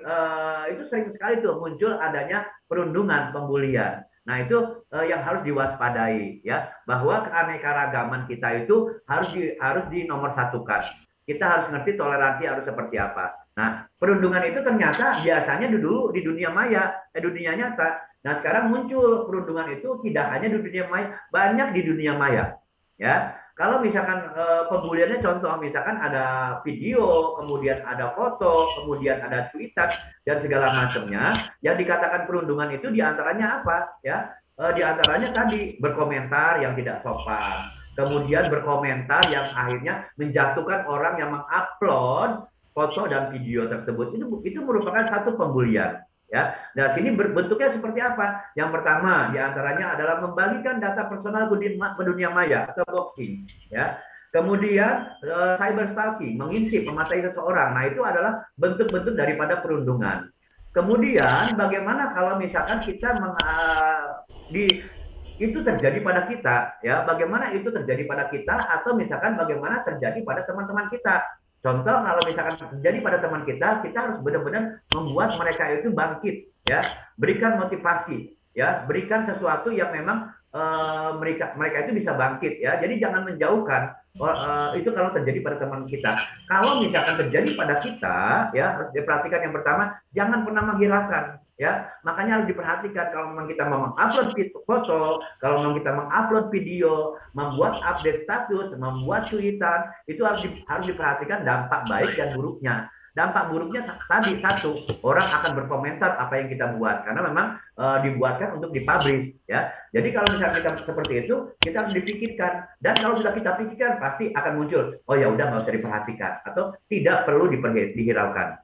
itu sering sekali tuh muncul adanya perundungan, pembulian. Nah itu yang harus diwaspadai ya, bahwa keanekaragaman kita itu harus dinomorsatukan. Kita harus ngerti toleransi harus seperti apa. Nah, perundungan itu ternyata biasanya dulu di dunia maya, dunia nyata. Nah, sekarang muncul perundungan itu tidak hanya di dunia maya, banyak di dunia maya. Ya, kalau misalkan pembuliannya contoh misalkan ada video, kemudian ada foto, kemudian ada tweetan dan segala macamnya, yang dikatakan perundungan itu diantaranya apa? Ya, diantaranya tadi berkomentar yang tidak sopan. Kemudian berkomentar yang akhirnya menjatuhkan orang yang mengupload foto dan video tersebut. Itu merupakan satu pembulian. Ya, nah sini bentuknya seperti apa? Yang pertama diantaranya adalah membagikan data personal ke dunia maya atau doxing. Ya, kemudian cyber stalking, mengintip, mematai seseorang. Nah itu adalah bentuk-bentuk daripada perundungan. Kemudian bagaimana kalau misalkan kita itu terjadi pada kita, ya bagaimana itu terjadi pada kita, atau misalkan bagaimana terjadi pada teman-teman kita. Contoh kalau misalkan terjadi pada teman kita harus benar-benar membuat mereka itu bangkit, ya berikan motivasi, ya berikan sesuatu yang memang mereka itu bisa bangkit, ya jadi jangan menjauhkan. Itu kalau terjadi pada teman kita. Kalau misalkan terjadi pada kita, ya harus diperhatikan yang pertama, jangan pernah menghiraukan. ya. Makanya harus diperhatikan kalau memang kita mau mengupload foto, kalau memang kita mengupload video, membuat update status, membuat cuitan, itu harus diperhatikan dampak baik dan buruknya. Dampak buruknya tadi satu, orang akan berkomentar apa yang kita buat karena memang dibuatkan untuk dipublish ya. Jadi kalau misalnya kita seperti itu, kita harus dipikirkan, dan kalau sudah kita pikirkan pasti akan muncul, oh ya udah nggak usah diperhatikan atau tidak perlu dihiraukan.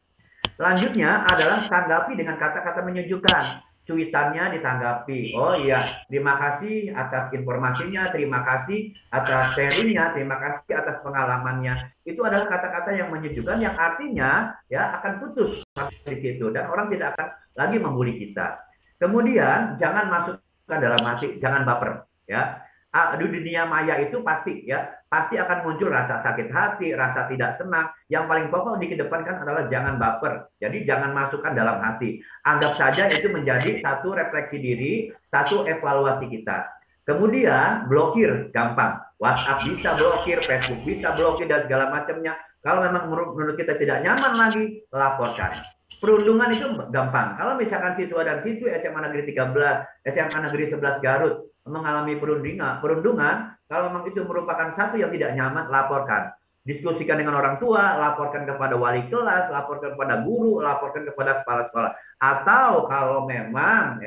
Selanjutnya adalah tanggapi dengan kata-kata menyejukkan. Cuitannya ditanggapi, oh iya, terima kasih atas informasinya, terima kasih atas sharingnya, terima kasih atas pengalamannya. Itu adalah kata-kata yang menyejukkan, yang artinya ya akan putus di situ dan orang tidak akan lagi membuli kita. Kemudian jangan masukkan dalam hati, jangan baper ya. Di dunia maya itu pasti akan muncul rasa sakit hati, rasa tidak senang. Yang paling pokok dikedepankan adalah jangan baper. Jadi jangan masukkan dalam hati. Anggap saja itu menjadi satu refleksi diri, satu evaluasi kita. Kemudian blokir gampang. WhatsApp bisa blokir, Facebook bisa blokir dan segala macamnya. Kalau memang menurut kita tidak nyaman lagi, laporkan. Perundungan itu gampang. Kalau misalkan siswa dan siswi SMA Negeri 13, SMA Negeri 11 Garut mengalami perundungan, kalau memang itu merupakan satu yang tidak nyaman, laporkan. Diskusikan dengan orang tua, laporkan kepada wali kelas, laporkan kepada guru, laporkan kepada kepala sekolah. Atau kalau memang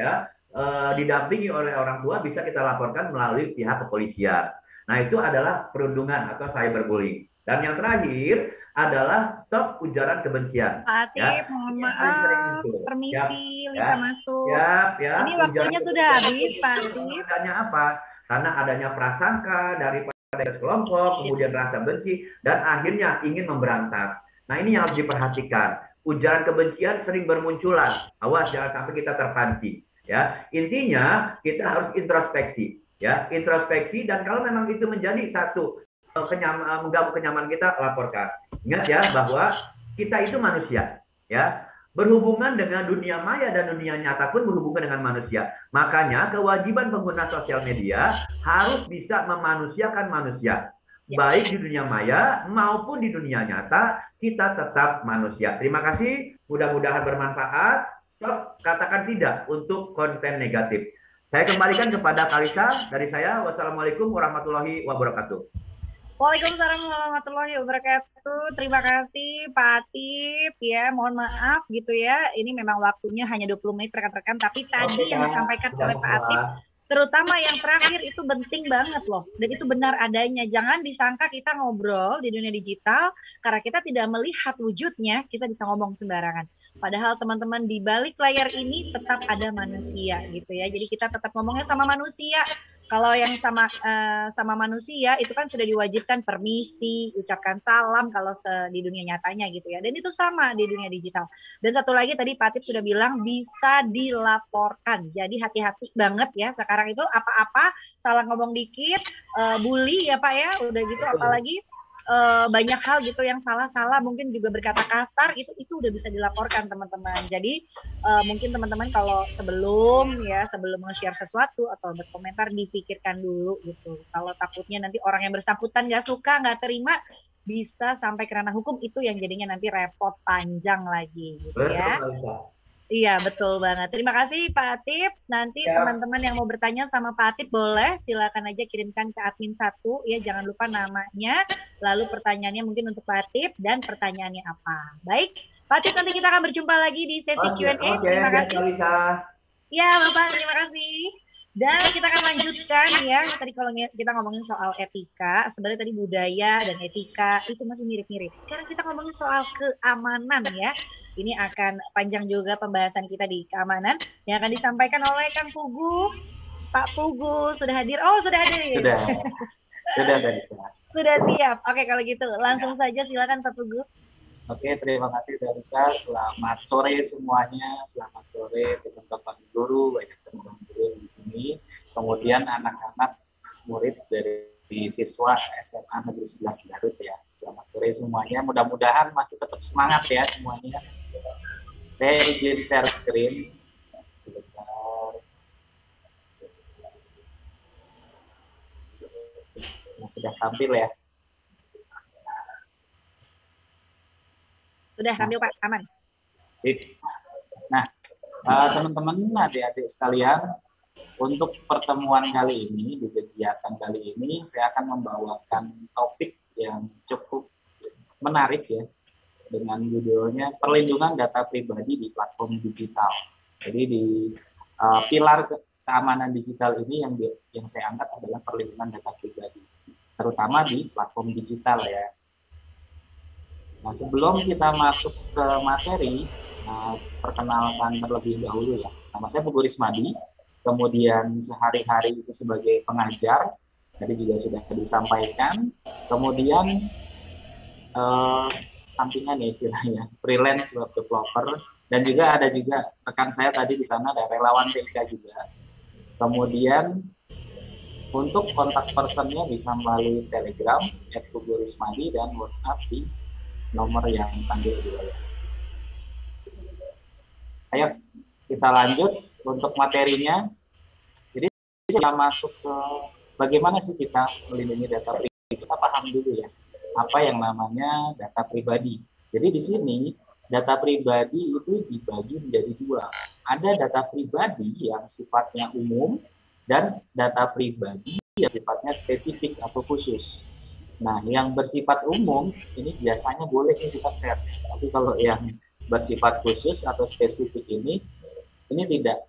didampingi oleh orang tua, bisa kita laporkan melalui pihak kepolisian. Nah, itu adalah perundungan atau cyberbullying. Dan yang terakhir adalah stop ujaran kebencian. Pak Atif, mohon maaf, permisi, Lisa masuk. Ini waktunya sudah habis, Pak Atif. Adanya apa? Karena adanya prasangka daripada kelompok, kemudian rasa benci, dan akhirnya ingin memberantas. Nah, ini yang harus diperhatikan. Ujaran kebencian sering bermunculan. Awas, jangan sampai kita terpancing. Ya, intinya kita harus introspeksi. Ya, introspeksi, dan kalau memang itu menjadi satu mengganggu kenyamanan kita, laporkan. Ingat ya bahwa kita itu manusia, ya, berhubungan dengan dunia maya dan dunia nyata pun berhubungan dengan manusia. Makanya kewajiban pengguna sosial media harus bisa memanusiakan manusia, baik di dunia maya maupun di dunia nyata. Kita tetap manusia. Terima kasih, mudah-mudahan bermanfaat. Stop, katakan tidak untuk konten negatif. Saya kembalikan kepada Kalisa dari saya. Wassalamualaikum warahmatullahi wabarakatuh. Waalaikumsalam warahmatullahi wabarakatuh. Terima kasih Pak Atif ya. Mohon maaf gitu ya. Ini memang waktunya hanya 20 menit rekan-rekan, tapi tadi yang disampaikan oleh Pak Atif, terutama yang terakhir itu penting banget loh. Dan itu benar adanya. Jangan disangka kita ngobrol di dunia digital karena kita tidak melihat wujudnya, kita bisa ngomong sembarangan. Padahal teman-teman di balik layar ini tetap ada manusia gitu ya. Jadi kita tetap ngomongnya sama manusia. Kalau yang sama manusia itu kan sudah diwajibkan permisi, ucapkan salam kalau di dunia nyatanya gitu ya. Dan itu sama di dunia digital. Dan satu lagi tadi Pak Atif sudah bilang bisa dilaporkan. Jadi hati-hati banget ya. Sekarang itu apa-apa salah ngomong dikit, bully ya Pak ya. Udah gitu apalagi banyak hal gitu yang salah-salah, mungkin juga berkata kasar, itu udah bisa dilaporkan teman-teman. Jadi mungkin teman-teman kalau sebelum nge-share sesuatu atau berkomentar dipikirkan dulu gitu. Kalau takutnya nanti orang yang bersangkutan nggak suka, nggak terima, bisa sampai ke ranah hukum, itu yang jadinya nanti repot panjang lagi gitu ya. Iya, betul banget. Terima kasih Pak Atif. Nanti teman-teman yang mau bertanya sama Pak Atif boleh silakan aja kirimkan ke admin 1 ya, jangan lupa namanya, lalu pertanyaannya mungkin untuk Pak Atif dan pertanyaannya apa. Baik, Pak Atif, nanti kita akan berjumpa lagi di sesi Q&A. Terima kasih. Ya, Bapak, terima kasih. Dan kita akan lanjutkan ya. Tadi kalau kita ngomongin soal etika, sebenarnya tadi budaya dan etika itu masih mirip-mirip. Sekarang kita ngomongin soal keamanan ya. Ini akan panjang juga pembahasan kita di keamanan yang akan disampaikan oleh Kang Pugu. Pak Pugu sudah hadir. Oh, sudah hadir. Sudah tadi. Sudah siap. Oke, kalau gitu langsung saja silakan Pak Pugu. Oke, terima kasih Darisa. Selamat sore semuanya. Selamat sore teman-teman guru, banyak teman-teman guru di sini. Kemudian anak-anak murid dari siswa SMA Negeri 11 Garut ya. Selamat sore semuanya. Mudah-mudahan masih tetap semangat ya semuanya. Saya izin share screen. Sebentar. Yang sudah tampil ya. Sudah ambil Pak, aman. Sip. Nah, Teman-teman, adik-adik sekalian, untuk pertemuan kali ini, di kegiatan kali ini, saya akan membawakan topik yang cukup menarik ya, dengan judulnya perlindungan data pribadi di platform digital. Jadi di pilar keamanan digital ini yang saya angkat adalah perlindungan data pribadi, terutama di platform digital ya. Nah, sebelum kita masuk ke materi, perkenalkan terlebih dahulu ya. Nama saya Pugu Rismadi, kemudian sehari-hari itu sebagai pengajar, tadi juga sudah disampaikan, kemudian sampingan ya istilahnya, freelance web developer, dan juga ada juga rekan saya tadi di sana ada relawan TK juga. Kemudian untuk kontak personnya bisa melalui Telegram @pugurismadi dan WhatsApp di nomor yang tampil di layar. Ayo kita lanjut untuk materinya. Jadi kita masuk ke bagaimana sih kita melindungi data pribadi. Kita paham dulu ya apa yang namanya data pribadi. Jadi di sini data pribadi itu dibagi menjadi dua. Ada data pribadi yang sifatnya umum dan data pribadi yang sifatnya spesifik atau khusus. Nah, yang bersifat umum ini biasanya boleh kita share. Tapi kalau yang bersifat khusus atau spesifik ini tidak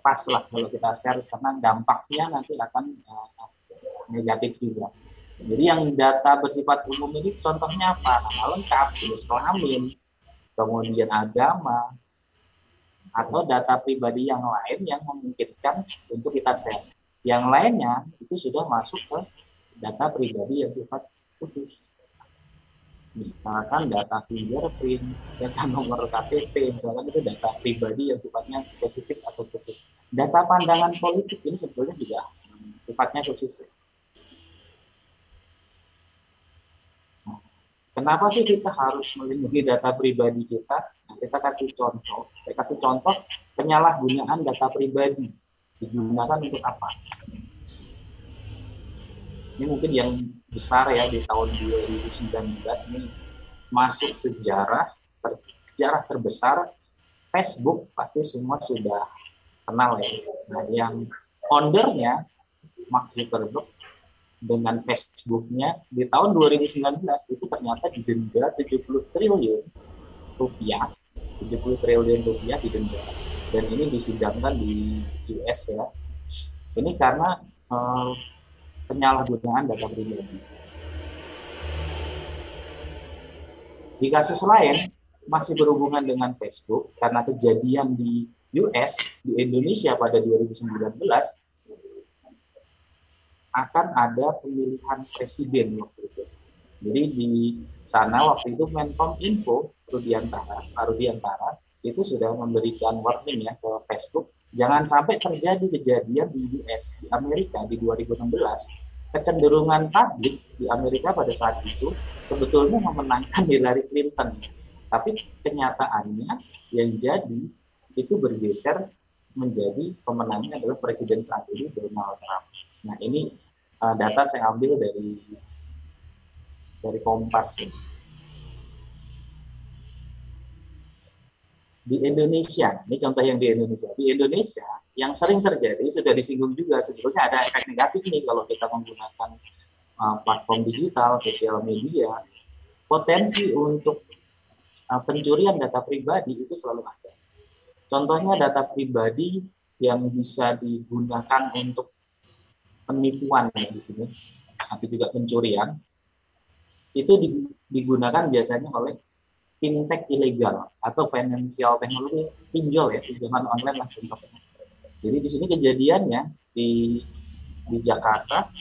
pas lah kalau kita share, karena dampaknya nanti akan negatif juga. Jadi yang data bersifat umum ini contohnya apa? Nama lengkap, jenis kelamin, kemudian agama, atau data pribadi yang lain yang memungkinkan untuk kita share. Yang lainnya itu sudah masuk ke data pribadi yang sifat khusus. Misalkan data fingerprint, data nomor KTP, misalkan itu data pribadi yang sifatnya spesifik atau khusus. Data pandangan politik ini sebetulnya juga sifatnya khusus. Nah, kenapa sih kita harus melindungi data pribadi kita? Nah, kita kasih contoh. Saya kasih contoh penyalahgunaan data pribadi. Digunakan untuk apa? Ini mungkin yang besar ya di tahun 2019 ini masuk sejarah terbesar. Facebook pasti semua sudah kenal ya. Nah, yang foundernya Mark Zuckerberg dengan Facebooknya di tahun 2019 itu ternyata didenda 70 triliun rupiah didenda, dan ini disidangkan di US ya. Ini karena penyalahgunaan data pribadi. Di kasus lain masih berhubungan dengan Facebook, karena kejadian di US, di Indonesia pada 2019 akan ada pemilihan presiden waktu itu. Jadi di sana waktu itu Menkominfo Pak Rudiantara itu sudah memberikan warning ya ke Facebook, jangan sampai terjadi kejadian di US, di Amerika di 2016. Kecenderungan publik di Amerika pada saat itu sebetulnya memenangkan Hillary Clinton. Tapi kenyataannya yang jadi itu bergeser menjadi pemenangnya adalah presiden saat ini, Donald Trump. Nah, ini data saya ambil dari Kompas. Di Indonesia, ini contoh yang di Indonesia. Di Indonesia, yang sering terjadi, sudah disinggung juga, sebetulnya ada efek negatif nih kalau kita menggunakan platform digital, sosial media, potensi untuk pencurian data pribadi itu selalu ada. Contohnya data pribadi yang bisa digunakan untuk penipuan di sini, atau juga pencurian, itu digunakan biasanya oleh fintech ilegal atau financial technology, pinjol ya, pinjaman online lah contohnya. Jadi di sini kejadiannya di Jakarta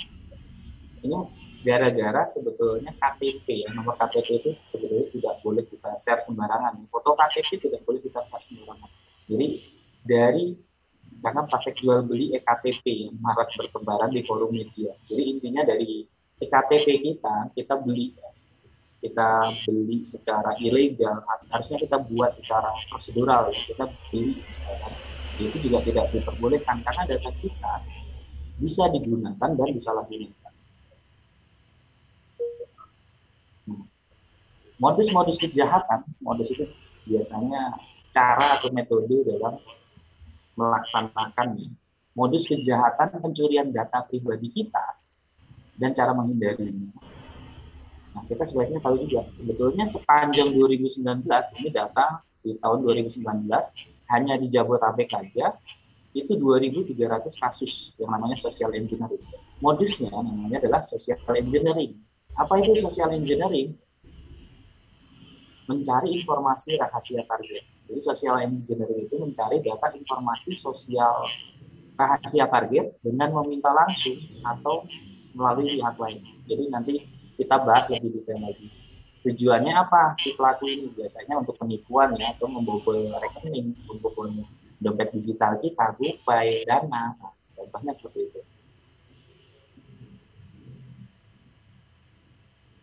ini gara-gara sebetulnya KTP ya, nomor KTP itu sebetulnya tidak boleh kita share sembarangan. Foto KTP tidak boleh kita share sembarangan. Jadi karena praktek jual beli ektp yang marak bertebaran di forum media. Jadi intinya dari ektp kita beli secara ilegal, harusnya kita buat secara prosedural, kita beli misalkan, itu juga tidak diperbolehkan karena data kita bisa digunakan dan disalahgunakan. Modus-modus kejahatan, modus itu biasanya cara atau metode dalam melaksanakannya. Modus kejahatan pencurian data pribadi kita dan cara menghindarinya. Nah, kita sebaiknya tahu juga, sebetulnya sepanjang 2019, ini data di tahun 2019, hanya di Jabodetabek aja, itu 2.300 kasus yang namanya social engineering. Modusnya namanya adalah social engineering. Apa itu social engineering? Mencari informasi rahasia target. Jadi social engineering itu mencari data informasi sosial rahasia target dengan meminta langsung atau melalui pihak lain. Jadi nanti kita bahas lebih detail lagi. Tujuannya apa si pelaku ini? Biasanya untuk penipuan ya, atau membobol rekening, membobol dompet digital kita, GoPay, Dana. Nah, contohnya seperti itu.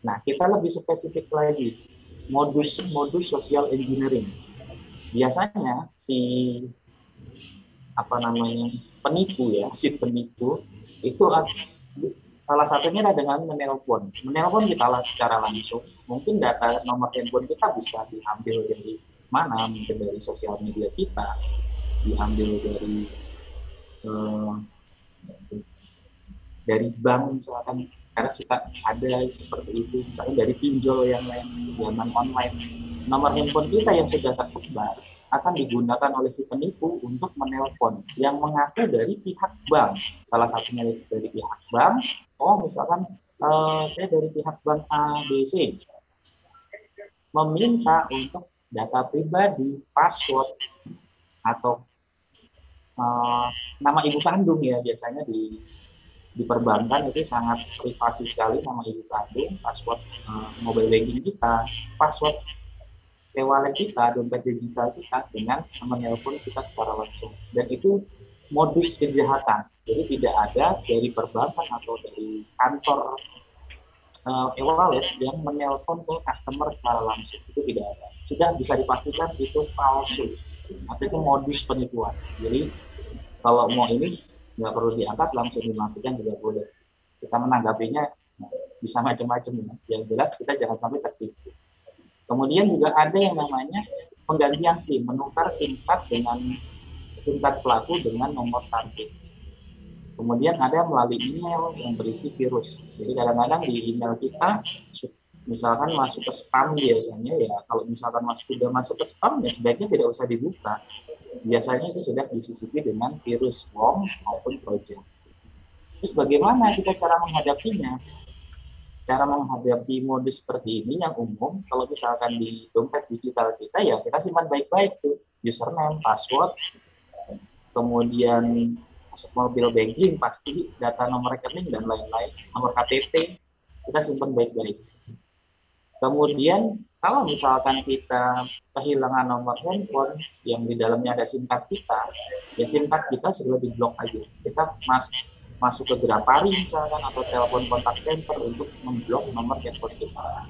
Nah, kita lebih spesifik lagi. Modus social engineering. Biasanya penipu ya, si penipu itu salah satunya adalah dengan menelpon. Menelpon kita secara langsung. Mungkin data nomor handphone kita bisa diambil dari mana? Mungkin dari sosial media kita, diambil dari bank misalkan, karena suka ada seperti itu. Misalnya dari pinjol yang lain, pinjaman online. Nomor handphone kita yang sudah tersebar akan digunakan oleh si penipu untuk menelpon yang mengaku dari pihak bank. Salah satunya dari pihak bank. Oh, misalkan saya dari pihak bank ABC meminta untuk data pribadi, password, atau nama ibu kandung ya, biasanya di perbankan itu sangat privasi sekali nama ibu kandung, password mobile banking kita, password e-wallet kita, dompet digital kita, dengan menelpon kita secara langsung. Dan itu modus kejahatan. Jadi tidak ada dari perbankan atau dari kantor e-wallet yang menelpon ke customer secara langsung. Itu tidak ada. Sudah bisa dipastikan itu palsu. Atau itu modus penipuan. Jadi kalau mau ini nggak perlu diangkat, langsung dimatikan juga boleh. Kita menanggapinya bisa macam-macam ya. Yang jelas kita jangan sampai tertipu. Kemudian juga ada yang namanya penggantian SIM, menukar SIM card dengan SIM card pelaku dengan nomor target. Kemudian ada melalui email yang berisi virus. Jadi kadang-kadang di email kita, misalkan masuk ke spam biasanya ya, kalau misalkan sudah masuk ke spam ya sebaiknya tidak usah dibuka. Biasanya itu sudah disisipi dengan virus worm maupun trojan. Terus bagaimana kita cara menghadapinya? Cara menghadapi modus seperti ini yang umum, kalau misalkan di dompet digital kita ya kita simpan baik-baik tuh, username, password, kemudian masuk mobile banking, pasti data nomor rekening dan lain-lain, nomor KTP, kita simpan baik-baik. Kemudian kalau misalkan kita kehilangan nomor handphone yang di dalamnya ada SIM card kita, ya SIM card kita segera di-blok aja. Kita masuk ke Grapari misalkan atau telepon kontak center untuk memblok nomor handphone kita.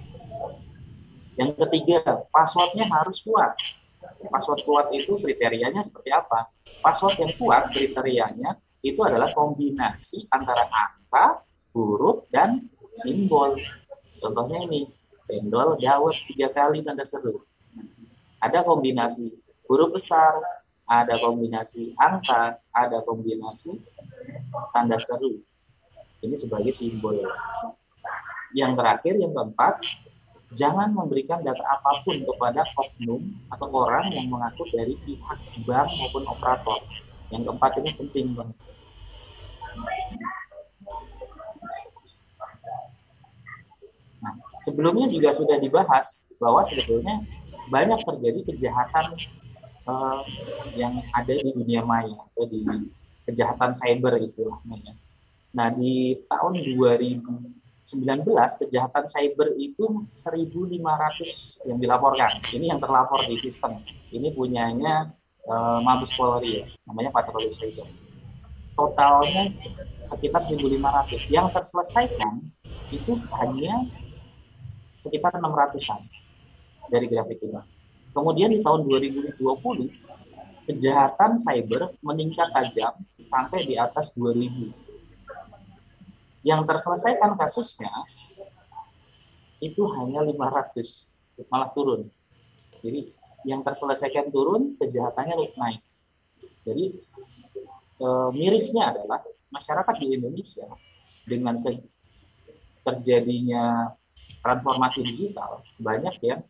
Yang ketiga, passwordnya harus kuat. Password kuat itu kriterianya seperti apa? Password yang kuat kriterianya itu adalah kombinasi antara angka, huruf, dan simbol. Contohnya ini, cendol, dawet, 3 kali tanda seru. Ada kombinasi huruf besar, ada kombinasi angka, ada kombinasi tanda seru. Ini sebagai simbol. Yang terakhir, yang keempat, jangan memberikan data apapun kepada oknum atau orang yang mengaku dari pihak bank maupun operator. Yang keempat ini penting banget. Nah, sebelumnya juga sudah dibahas bahwa sebetulnya banyak terjadi kejahatan yang ada di dunia maya atau di kejahatan cyber istilahnya ya. Nah, di tahun 2019 kejahatan cyber itu 1.500 yang dilaporkan. Ini yang terlapor di sistem. Ini punyanya Mabes Polri ya, namanya patroli cyber. Totalnya sekitar 1.500. Yang terselesaikan itu hanya sekitar 600-an dari grafik ini. Kemudian di tahun 2020 kejahatan cyber meningkat tajam sampai di atas 2.000. Yang terselesaikan kasusnya itu hanya 500, malah turun. Jadi yang terselesaikan turun, kejahatannya naik. Jadi mirisnya adalah masyarakat di Indonesia dengan terjadinya transformasi digital, banyak yang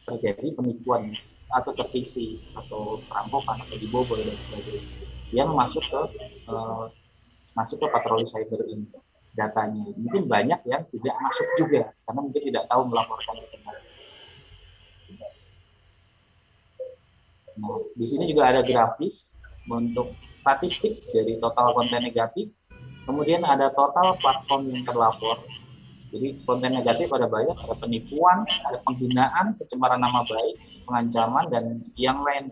terjadi penipuan atau tertipu atau perampokan atau dibobol dan sebagainya yang masuk ke patroli cyber ini. Datanya mungkin banyak yang tidak masuk juga karena mungkin tidak tahu melaporkan ke tempat. Nah, di sini juga ada grafis untuk statistik dari total konten negatif. Kemudian ada total platform yang terlapor. Jadi konten negatif ada banyak, ada penipuan, ada penghinaan, pencemaran nama baik, pengancaman, dan yang lain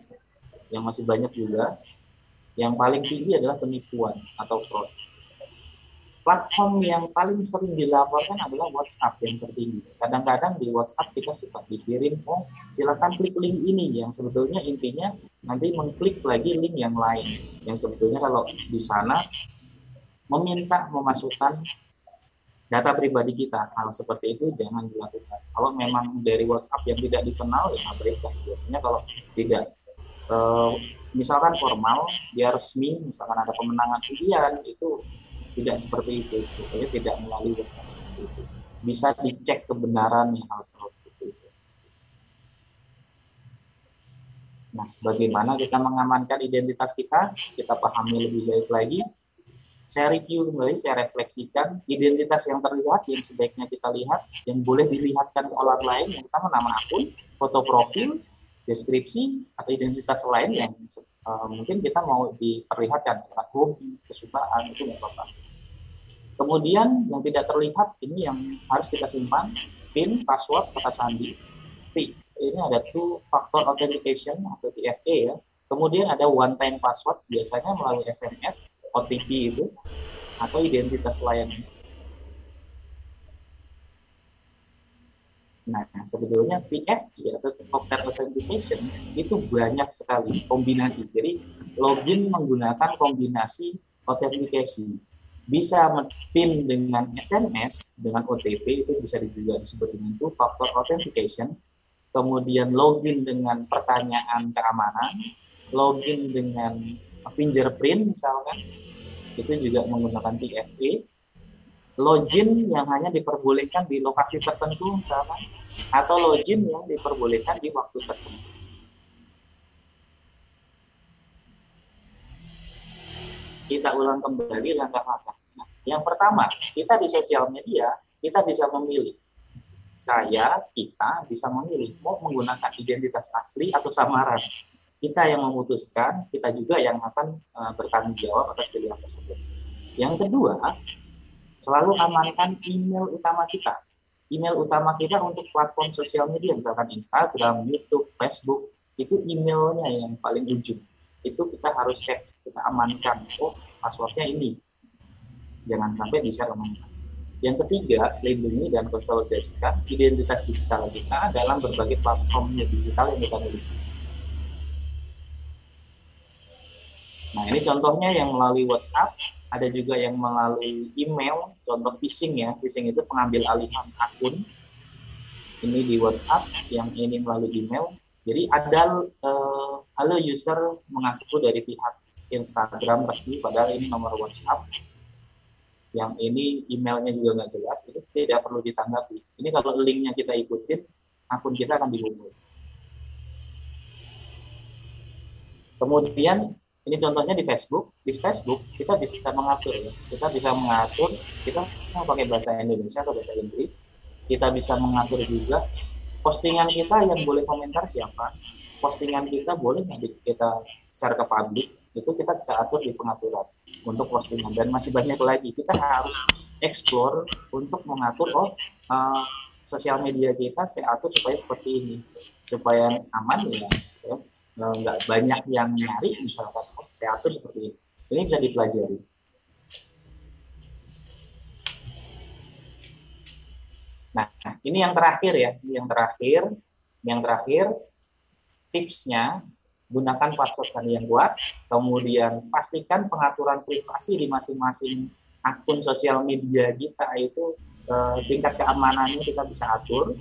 yang masih banyak juga. Yang paling tinggi adalah penipuan atau fraud. Platform yang paling sering dilaporkan adalah WhatsApp yang tertinggi. Kadang-kadang di WhatsApp kita suka dikirim, silakan klik link ini, yang sebetulnya intinya nanti mengklik lagi link yang lain. Yang sebetulnya kalau di sana meminta memasukkan data pribadi kita, hal seperti itu jangan dilakukan. Kalau memang dari WhatsApp yang tidak dikenal, ya abaikan. Biasanya kalau tidak, misalkan formal, dia resmi, misalkan ada kemenangan undian, itu tidak seperti itu. Biasanya tidak melalui WhatsApp seperti itu. Bisa dicek kebenarannya hal seperti itu. Nah, bagaimana kita mengamankan identitas kita? Kita pahami lebih baik lagi. Saya review kembali, saya refleksikan identitas yang terlihat, yang sebaiknya kita lihat, yang boleh dilihatkan ke orang lain. Yang pertama nama akun, foto profil, deskripsi, atau identitas lain yang mungkin kita mau diperlihatkan, hobi, kesukaan, itu nggak apa-apa. Kemudian yang tidak terlihat, ini yang harus kita simpan, PIN, password, kata sandi. Ini ada two factor authentication atau TFA ya. Kemudian ada one time password, biasanya melalui SMS, OTP itu, atau identitas lain. Nah, sebetulnya TFA atau two-factor authentication itu banyak sekali kombinasi. Jadi login menggunakan kombinasi authentication. Bisa PIN dengan SMS, dengan OTP, itu bisa juga disebut dengan two-factor authentication. Kemudian login dengan pertanyaan keamanan, login dengan fingerprint misalkan, itu juga menggunakan TFA. Login yang hanya diperbolehkan di lokasi tertentu misalkan, atau login yang diperbolehkan di waktu tertentu. Kita ulang kembali langkah-langkah. Nah, yang pertama, kita di sosial media, kita bisa memilih. Kita bisa memilih mau menggunakan identitas asli atau samaran. Kita yang memutuskan, kita juga yang akan bertanggung jawab atas pilihan tersebut. Yang kedua, selalu amankan email utama kita. Email utama kita untuk platform sosial media, misalkan Instagram, YouTube, Facebook, itu emailnya yang paling ujung. Itu kita harus save, kita amankan. Passwordnya ini. Jangan sampai di-share kemana-mana. Yang ketiga, lindungi dan konsolidasikan identitas digital kita dalam berbagai platform digital yang kita miliki. Nah, ini contohnya yang melalui WhatsApp, ada juga yang melalui email, contoh phishing ya. Phishing itu pengambil alihan akun. Ini di WhatsApp, yang ini melalui email. Jadi ada halo user mengaku dari pihak Instagram resmi, padahal ini nomor WhatsApp. Yang ini emailnya juga nggak jelas, itu tidak perlu ditanggapi. Ini kalau linknya kita ikutin, akun kita akan dibobol. Kemudian ini contohnya di Facebook. Di Facebook kita bisa mengatur, ya. Kita mau pakai bahasa Indonesia atau bahasa Inggris. Kita bisa mengatur juga postingan kita yang boleh komentar siapa. Postingan kita boleh nggak kita share ke publik. Itu kita bisa atur di pengaturan untuk postingan, dan masih banyak lagi. Kita harus explore untuk mengatur sosial media kita saya atur supaya seperti ini, supaya aman ya, nggak banyak yang nyari misalkan saya atur seperti ini. Ini bisa dipelajari. Nah, ini yang terakhir ya, yang terakhir tipsnya, gunakan password sandi yang kuat, kemudian pastikan pengaturan privasi di masing-masing akun sosial media kita itu tingkat keamanannya kita bisa atur.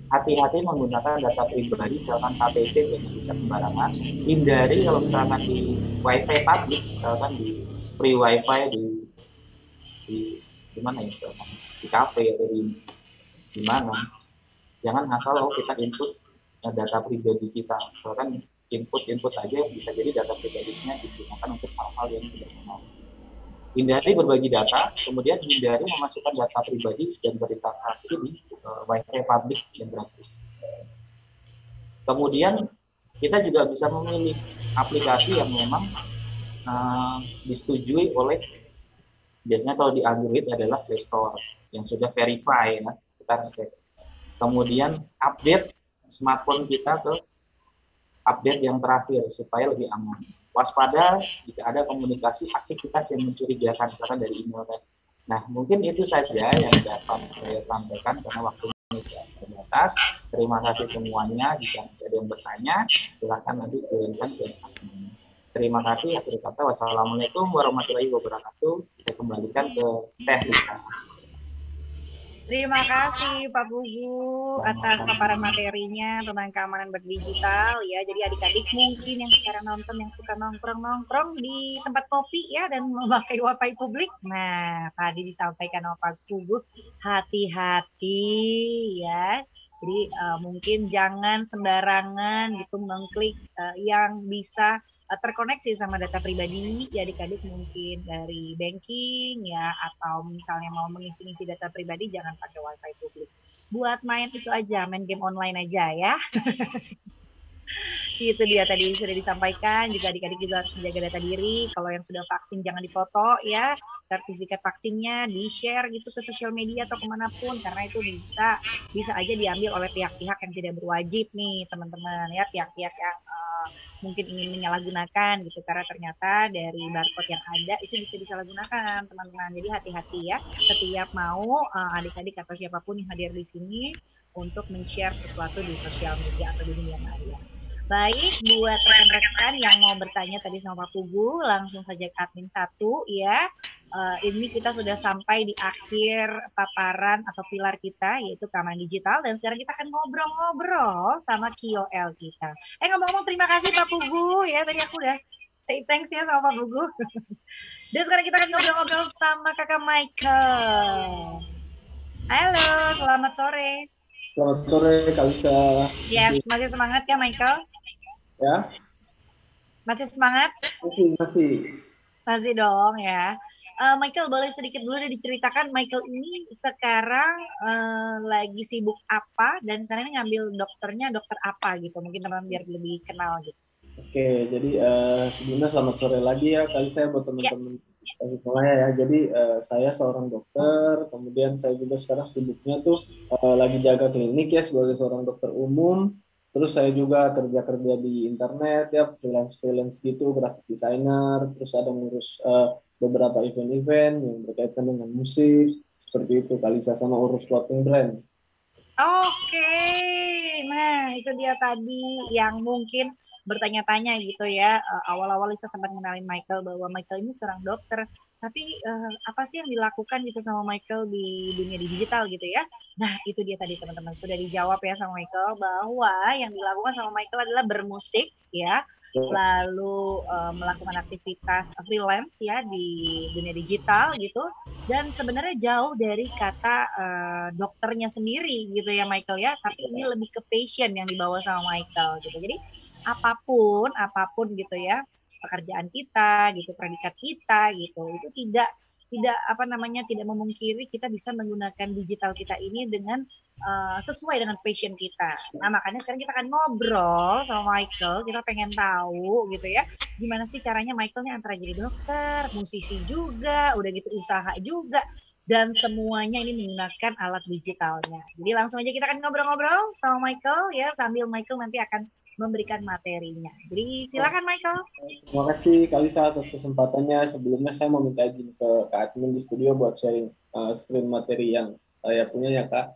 hati-hati menggunakan data pribadi, misalkan KTP jangan bisa sembarangan. Hindari kalau misalkan di WiFi publik, misalkan di free WiFi di mana ya, misalkan di kafe atau di mana, jangan asal kita input data pribadi kita. Misalkan input aja bisa jadi data pribadinya digunakan untuk hal-hal yang tidak benar. Hindari berbagi data, kemudian hindari memasukkan data pribadi dan berinteraksi di WiFi publik yang gratis. Kemudian kita juga bisa memilih aplikasi yang memang disetujui oleh, biasanya kalau di Android adalah Play Store yang sudah verify ya, kita harus cek. Kemudian update smartphone kita ke update yang terakhir supaya lebih aman. Waspada jika ada komunikasi aktivitas yang mencurigakan, misalkan dari email. Nah, mungkin itu saja yang dapat saya sampaikan karena waktunya tidak terbatas. Terima kasih semuanya. Jika ada yang bertanya, silakan nanti kirimkan ke admin. Terima kasih. Akhir kata, wassalamualaikum warahmatullahi wabarakatuh. Saya kembalikan ke Teh Lisa. Terima kasih Pak Pugu atas paparan materinya tentang keamanan berdigital ya. Jadi adik-adik mungkin yang sekarang nonton yang suka nongkrong-nongkrong di tempat kopi ya dan memakai wifi publik. Nah, tadi disampaikan oleh Pak Pugu, hati-hati ya. Jadi mungkin jangan sembarangan gitu mengklik yang bisa terkoneksi sama data pribadi ya adik-adik, mungkin dari banking ya, atau misalnya mau mengisi-ngisi data pribadi jangan pakai wifi publik. Buat main itu aja, main game online aja ya. Itu dia tadi sudah disampaikan, juga adik-adik juga harus menjaga data diri. Kalau yang sudah vaksin jangan difoto ya, sertifikat vaksinnya di-share gitu ke sosial media atau kemanapun, karena itu bisa aja diambil oleh pihak-pihak yang tidak berwajib nih teman-teman ya, pihak-pihak yang mungkin ingin menyalahgunakan gitu, karena ternyata dari barcode yang ada itu bisa disalahgunakan teman-teman. Jadi hati-hati ya, setiap mau adik-adik atau siapapun yang hadir di sini untuk men-share sesuatu di sosial media atau di dunia maya. Baik, buat rekan-rekan yang mau bertanya tadi sama Pak Pugu, langsung saja ke admin 1 ya. Ini kita sudah sampai di akhir paparan atau pilar kita, yaitu keamanan digital. Dan sekarang kita akan ngobrol-ngobrol sama KOL kita. Ngomong-ngomong, terima kasih Pak Pugu ya. Tadi aku udah say thanks ya sama Pak Pugu. Dan sekarang kita akan ngobrol-ngobrol sama Kakak Michael. Halo, selamat sore. Selamat sore, Kak Lisa. Yes, masih semangat ya Michael? Ya. Masih semangat? Masih dong ya. Michael, boleh sedikit dulu diceritakan Michael ini sekarang lagi sibuk apa, dan sekarang ini ngambil dokternya dokter apa gitu, mungkin teman-teman biar lebih kenal gitu. Oke, jadi sebelumnya selamat sore lagi ya kali saya buat teman-teman Tasikmalaya ya. Jadi saya seorang dokter, kemudian saya juga sekarang sibuknya tuh lagi jaga klinik ya sebagai seorang dokter umum. Terus saya juga kerja di internet ya, freelance gitu, graphic designer. Terus ada ngurus beberapa event-event yang berkaitan dengan musik, seperti itu kali saya, sama urus clothing brand. Oke, nah itu dia tadi yang mungkin bertanya-tanya gitu ya, awal-awal Lisa sempat mengenalin Michael bahwa Michael ini seorang dokter, tapi apa sih yang dilakukan gitu sama Michael di dunia digital gitu ya. Nah itu dia tadi teman-teman, sudah dijawab ya sama Michael bahwa yang dilakukan sama Michael adalah bermusik ya, lalu melakukan aktivitas freelance ya di dunia digital gitu, dan sebenarnya jauh dari kata dokternya sendiri gitu ya Michael ya, tapi ini lebih ke passion yang dibawa sama Michael gitu. Jadi apapun gitu ya pekerjaan kita gitu, predikat kita gitu, itu tidak tidak memungkiri kita bisa menggunakan digital kita ini dengan sesuai dengan passion kita. Nah makanya sekarang kita akan ngobrol sama Michael, kita pengen tahu gitu ya gimana sih caranya Michael nih antara jadi dokter, musisi juga, udah gitu usaha juga, dan semuanya ini menggunakan alat digitalnya. Jadi langsung aja kita akan ngobrol-ngobrol sama Michael ya, sambil Michael nanti akan memberikan materinya. Jadi silakan Michael. Terima kasih Kak Lisa atas kesempatannya. Sebelumnya saya mau minta izin ke Kak admin di studio buat sharing screen materi yang saya punya ya Kak.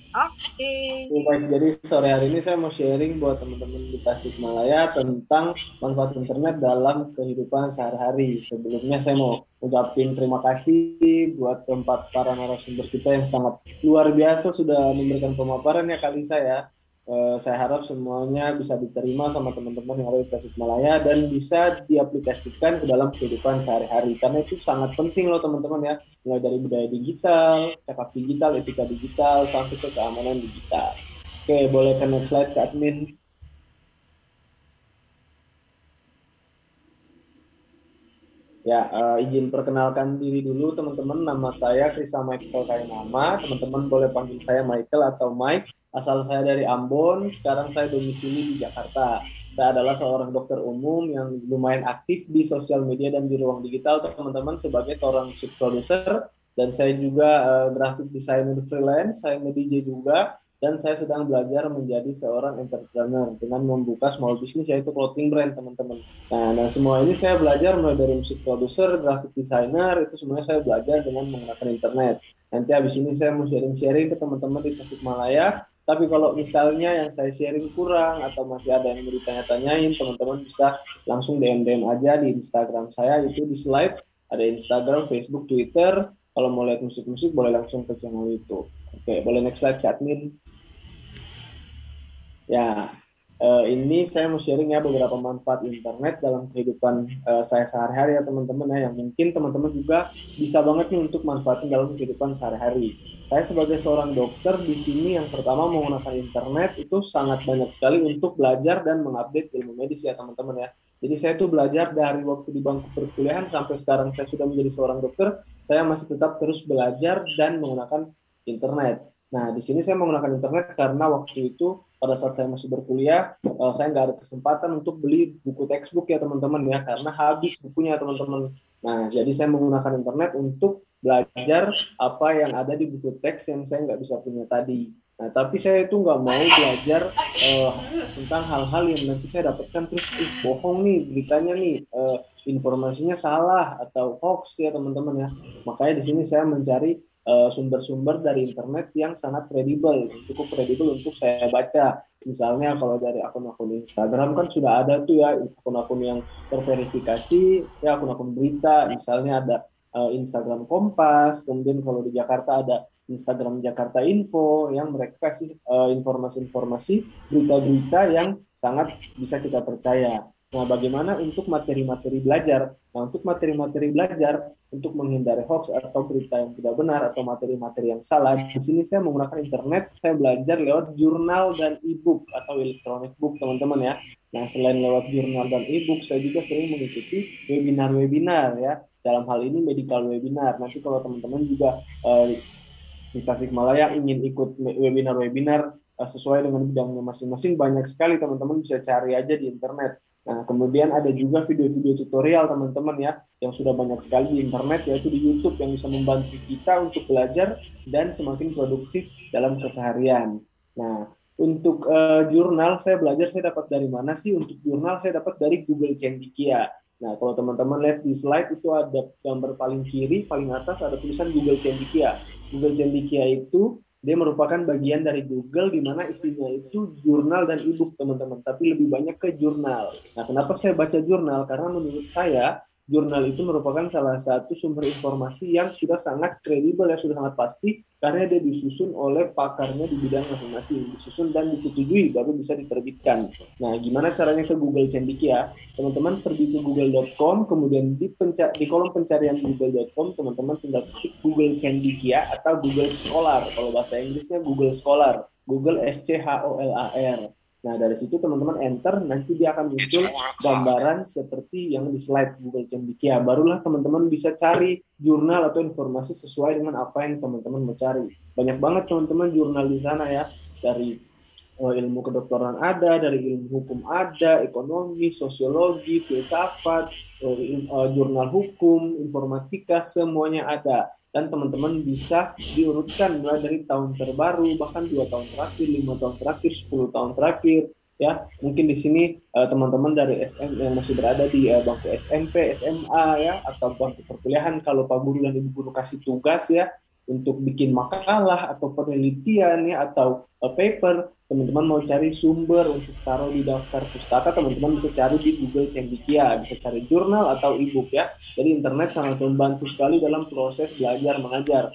Oke. Baik, jadi sore hari ini saya mau sharing buat teman-teman di Tasikmalaya tentang manfaat internet dalam kehidupan sehari-hari. Sebelumnya saya mau ucapin terima kasih buat keempat para narasumber kita yang sangat luar biasa sudah memberikan pemaparan ya kali saya. Saya harap semuanya bisa diterima sama teman-teman yang ada di Tasikmalaya dan bisa diaplikasikan ke dalam kehidupan sehari-hari. Karena itu sangat penting loh teman-teman ya, mulai dari budaya digital, cakap digital, etika digital, sampai ke keamanan digital. Oke, boleh ke next slide ke admin. Ya, izin perkenalkan diri dulu teman-teman. Nama saya Krisa Michael Kainama. Teman-teman boleh panggil saya Michael atau Mike. Asal saya dari Ambon, sekarang saya domisili di Jakarta. Saya adalah seorang dokter umum yang lumayan aktif di sosial media dan di ruang digital, teman-teman, sebagai seorang musik producer. Dan saya juga graphic designer freelance, saya nge-DJ juga. Dan saya sedang belajar menjadi seorang entrepreneur dengan membuka small business, yaitu clothing brand, teman-teman. Nah, semua ini saya belajar mulai dari musik producer, graphic designer, itu semuanya saya belajar dengan menggunakan internet. Nanti habis ini saya mau sharing-sharing ke teman-teman di Tasikmalaya. Tapi kalau misalnya yang saya sharing kurang atau masih ada yang mau ditanya-tanyain, teman-teman bisa langsung DM aja di Instagram saya, itu di slide. Ada Instagram, Facebook, Twitter. Kalau mau lihat musik-musik boleh langsung ke channel itu. Oke, boleh next slide ke admin. Ya, ini saya mau sharing ya beberapa manfaat internet dalam kehidupan saya sehari-hari ya teman-teman ya, yang mungkin teman-teman juga bisa banget nih untuk manfaatin dalam kehidupan sehari-hari. Saya sebagai seorang dokter di sini yang pertama menggunakan internet itu sangat banyak sekali untuk belajar dan mengupdate ilmu medis ya teman-teman ya. Jadi saya tuh belajar dari waktu di bangku perkuliahan sampai sekarang saya sudah menjadi seorang dokter, saya masih tetap terus belajar dan menggunakan internet. Nah, di sini saya menggunakan internet karena waktu itu pada saat saya masih berkuliah, saya nggak ada kesempatan untuk beli buku textbook ya teman-teman ya, karena habis bukunya teman-teman. Nah, jadi saya menggunakan internet untuk belajar apa yang ada di buku teks yang saya nggak bisa punya tadi. Nah, tapi saya itu nggak mau belajar tentang hal-hal yang nanti saya dapatkan terus bohong nih beritanya nih, informasinya salah atau hoax ya teman-teman ya. Makanya di sini saya mencari sumber-sumber dari internet yang sangat kredibel, cukup kredibel untuk saya baca. Misalnya kalau dari akun-akun Instagram kan sudah ada tuh ya akun-akun yang terverifikasi, ya akun-akun berita, misalnya ada Instagram Kompas, kemudian kalau di Jakarta ada Instagram Jakarta Info yang mereka kasih informasi-informasi, berita-berita yang sangat bisa kita percaya. Nah, bagaimana untuk materi-materi belajar? Nah, untuk materi-materi belajar, untuk menghindari hoax atau berita yang tidak benar atau materi-materi yang salah, di sini saya menggunakan internet, saya belajar lewat jurnal dan e-book atau electronic book, teman-teman ya. Nah, selain lewat jurnal dan e-book, saya juga sering mengikuti webinar-webinar ya. Dalam hal ini medical webinar. Nanti kalau teman-teman juga di Tasikmalaya ingin ikut webinar-webinar sesuai dengan bidangnya masing-masing, banyak sekali teman-teman bisa cari aja di internet. Nah, kemudian ada juga video-video tutorial teman-teman ya, yang sudah banyak sekali di internet, yaitu di YouTube yang bisa membantu kita untuk belajar dan semakin produktif dalam keseharian. Nah, untuk jurnal saya belajar, saya dapat dari mana sih? Untuk jurnal saya dapat dari Google Cendekia. Nah, kalau teman-teman lihat di slide itu ada gambar paling kiri, paling atas ada tulisan Google Cendekia. Google Cendekia itu dia merupakan bagian dari Google di mana isinya itu jurnal dan e-book teman-teman, tapi lebih banyak ke jurnal. Nah, kenapa saya baca jurnal? Karena menurut saya jurnal itu merupakan salah satu sumber informasi yang sudah sangat kredibel ya, sudah sangat pasti karena dia disusun oleh pakarnya di bidang masing-masing, disusun dan disetujui baru bisa diterbitkan. Nah, gimana caranya ke Google Cendekia? Teman-teman pergi ke google.com, kemudian di kolom pencarian google.com teman-teman tinggal ketik Google Cendekia atau Google Scholar. Kalau bahasa Inggrisnya Google Scholar, Google SCHOLAR. Nah, dari situ teman-teman enter, nanti dia akan muncul gambaran seperti yang di slide Google Cendekia. Barulah teman-teman bisa cari jurnal atau informasi sesuai dengan apa yang teman-teman mau cari. Banyak banget teman-teman jurnal di sana ya, dari ilmu kedokteran ada, dari ilmu hukum ada, ekonomi, sosiologi, filsafat, jurnal hukum, informatika, semuanya ada. Dan teman-teman bisa diurutkan mulai dari tahun terbaru, bahkan 2 tahun terakhir, 5 tahun terakhir, 10 tahun terakhir. Ya, mungkin di sini teman-teman dari SM yang masih berada di bangku SMP, SMA ya, atau bangku perkuliahan, kalau Pak Guru dan Ibu Guru kasih tugas ya, untuk bikin makalah atau penelitian ya atau paper, teman-teman mau cari sumber untuk taruh di daftar pustaka, teman-teman bisa cari di Google Cendekia, bisa cari jurnal atau e-book ya. Jadi internet sangat membantu sekali dalam proses belajar mengajar.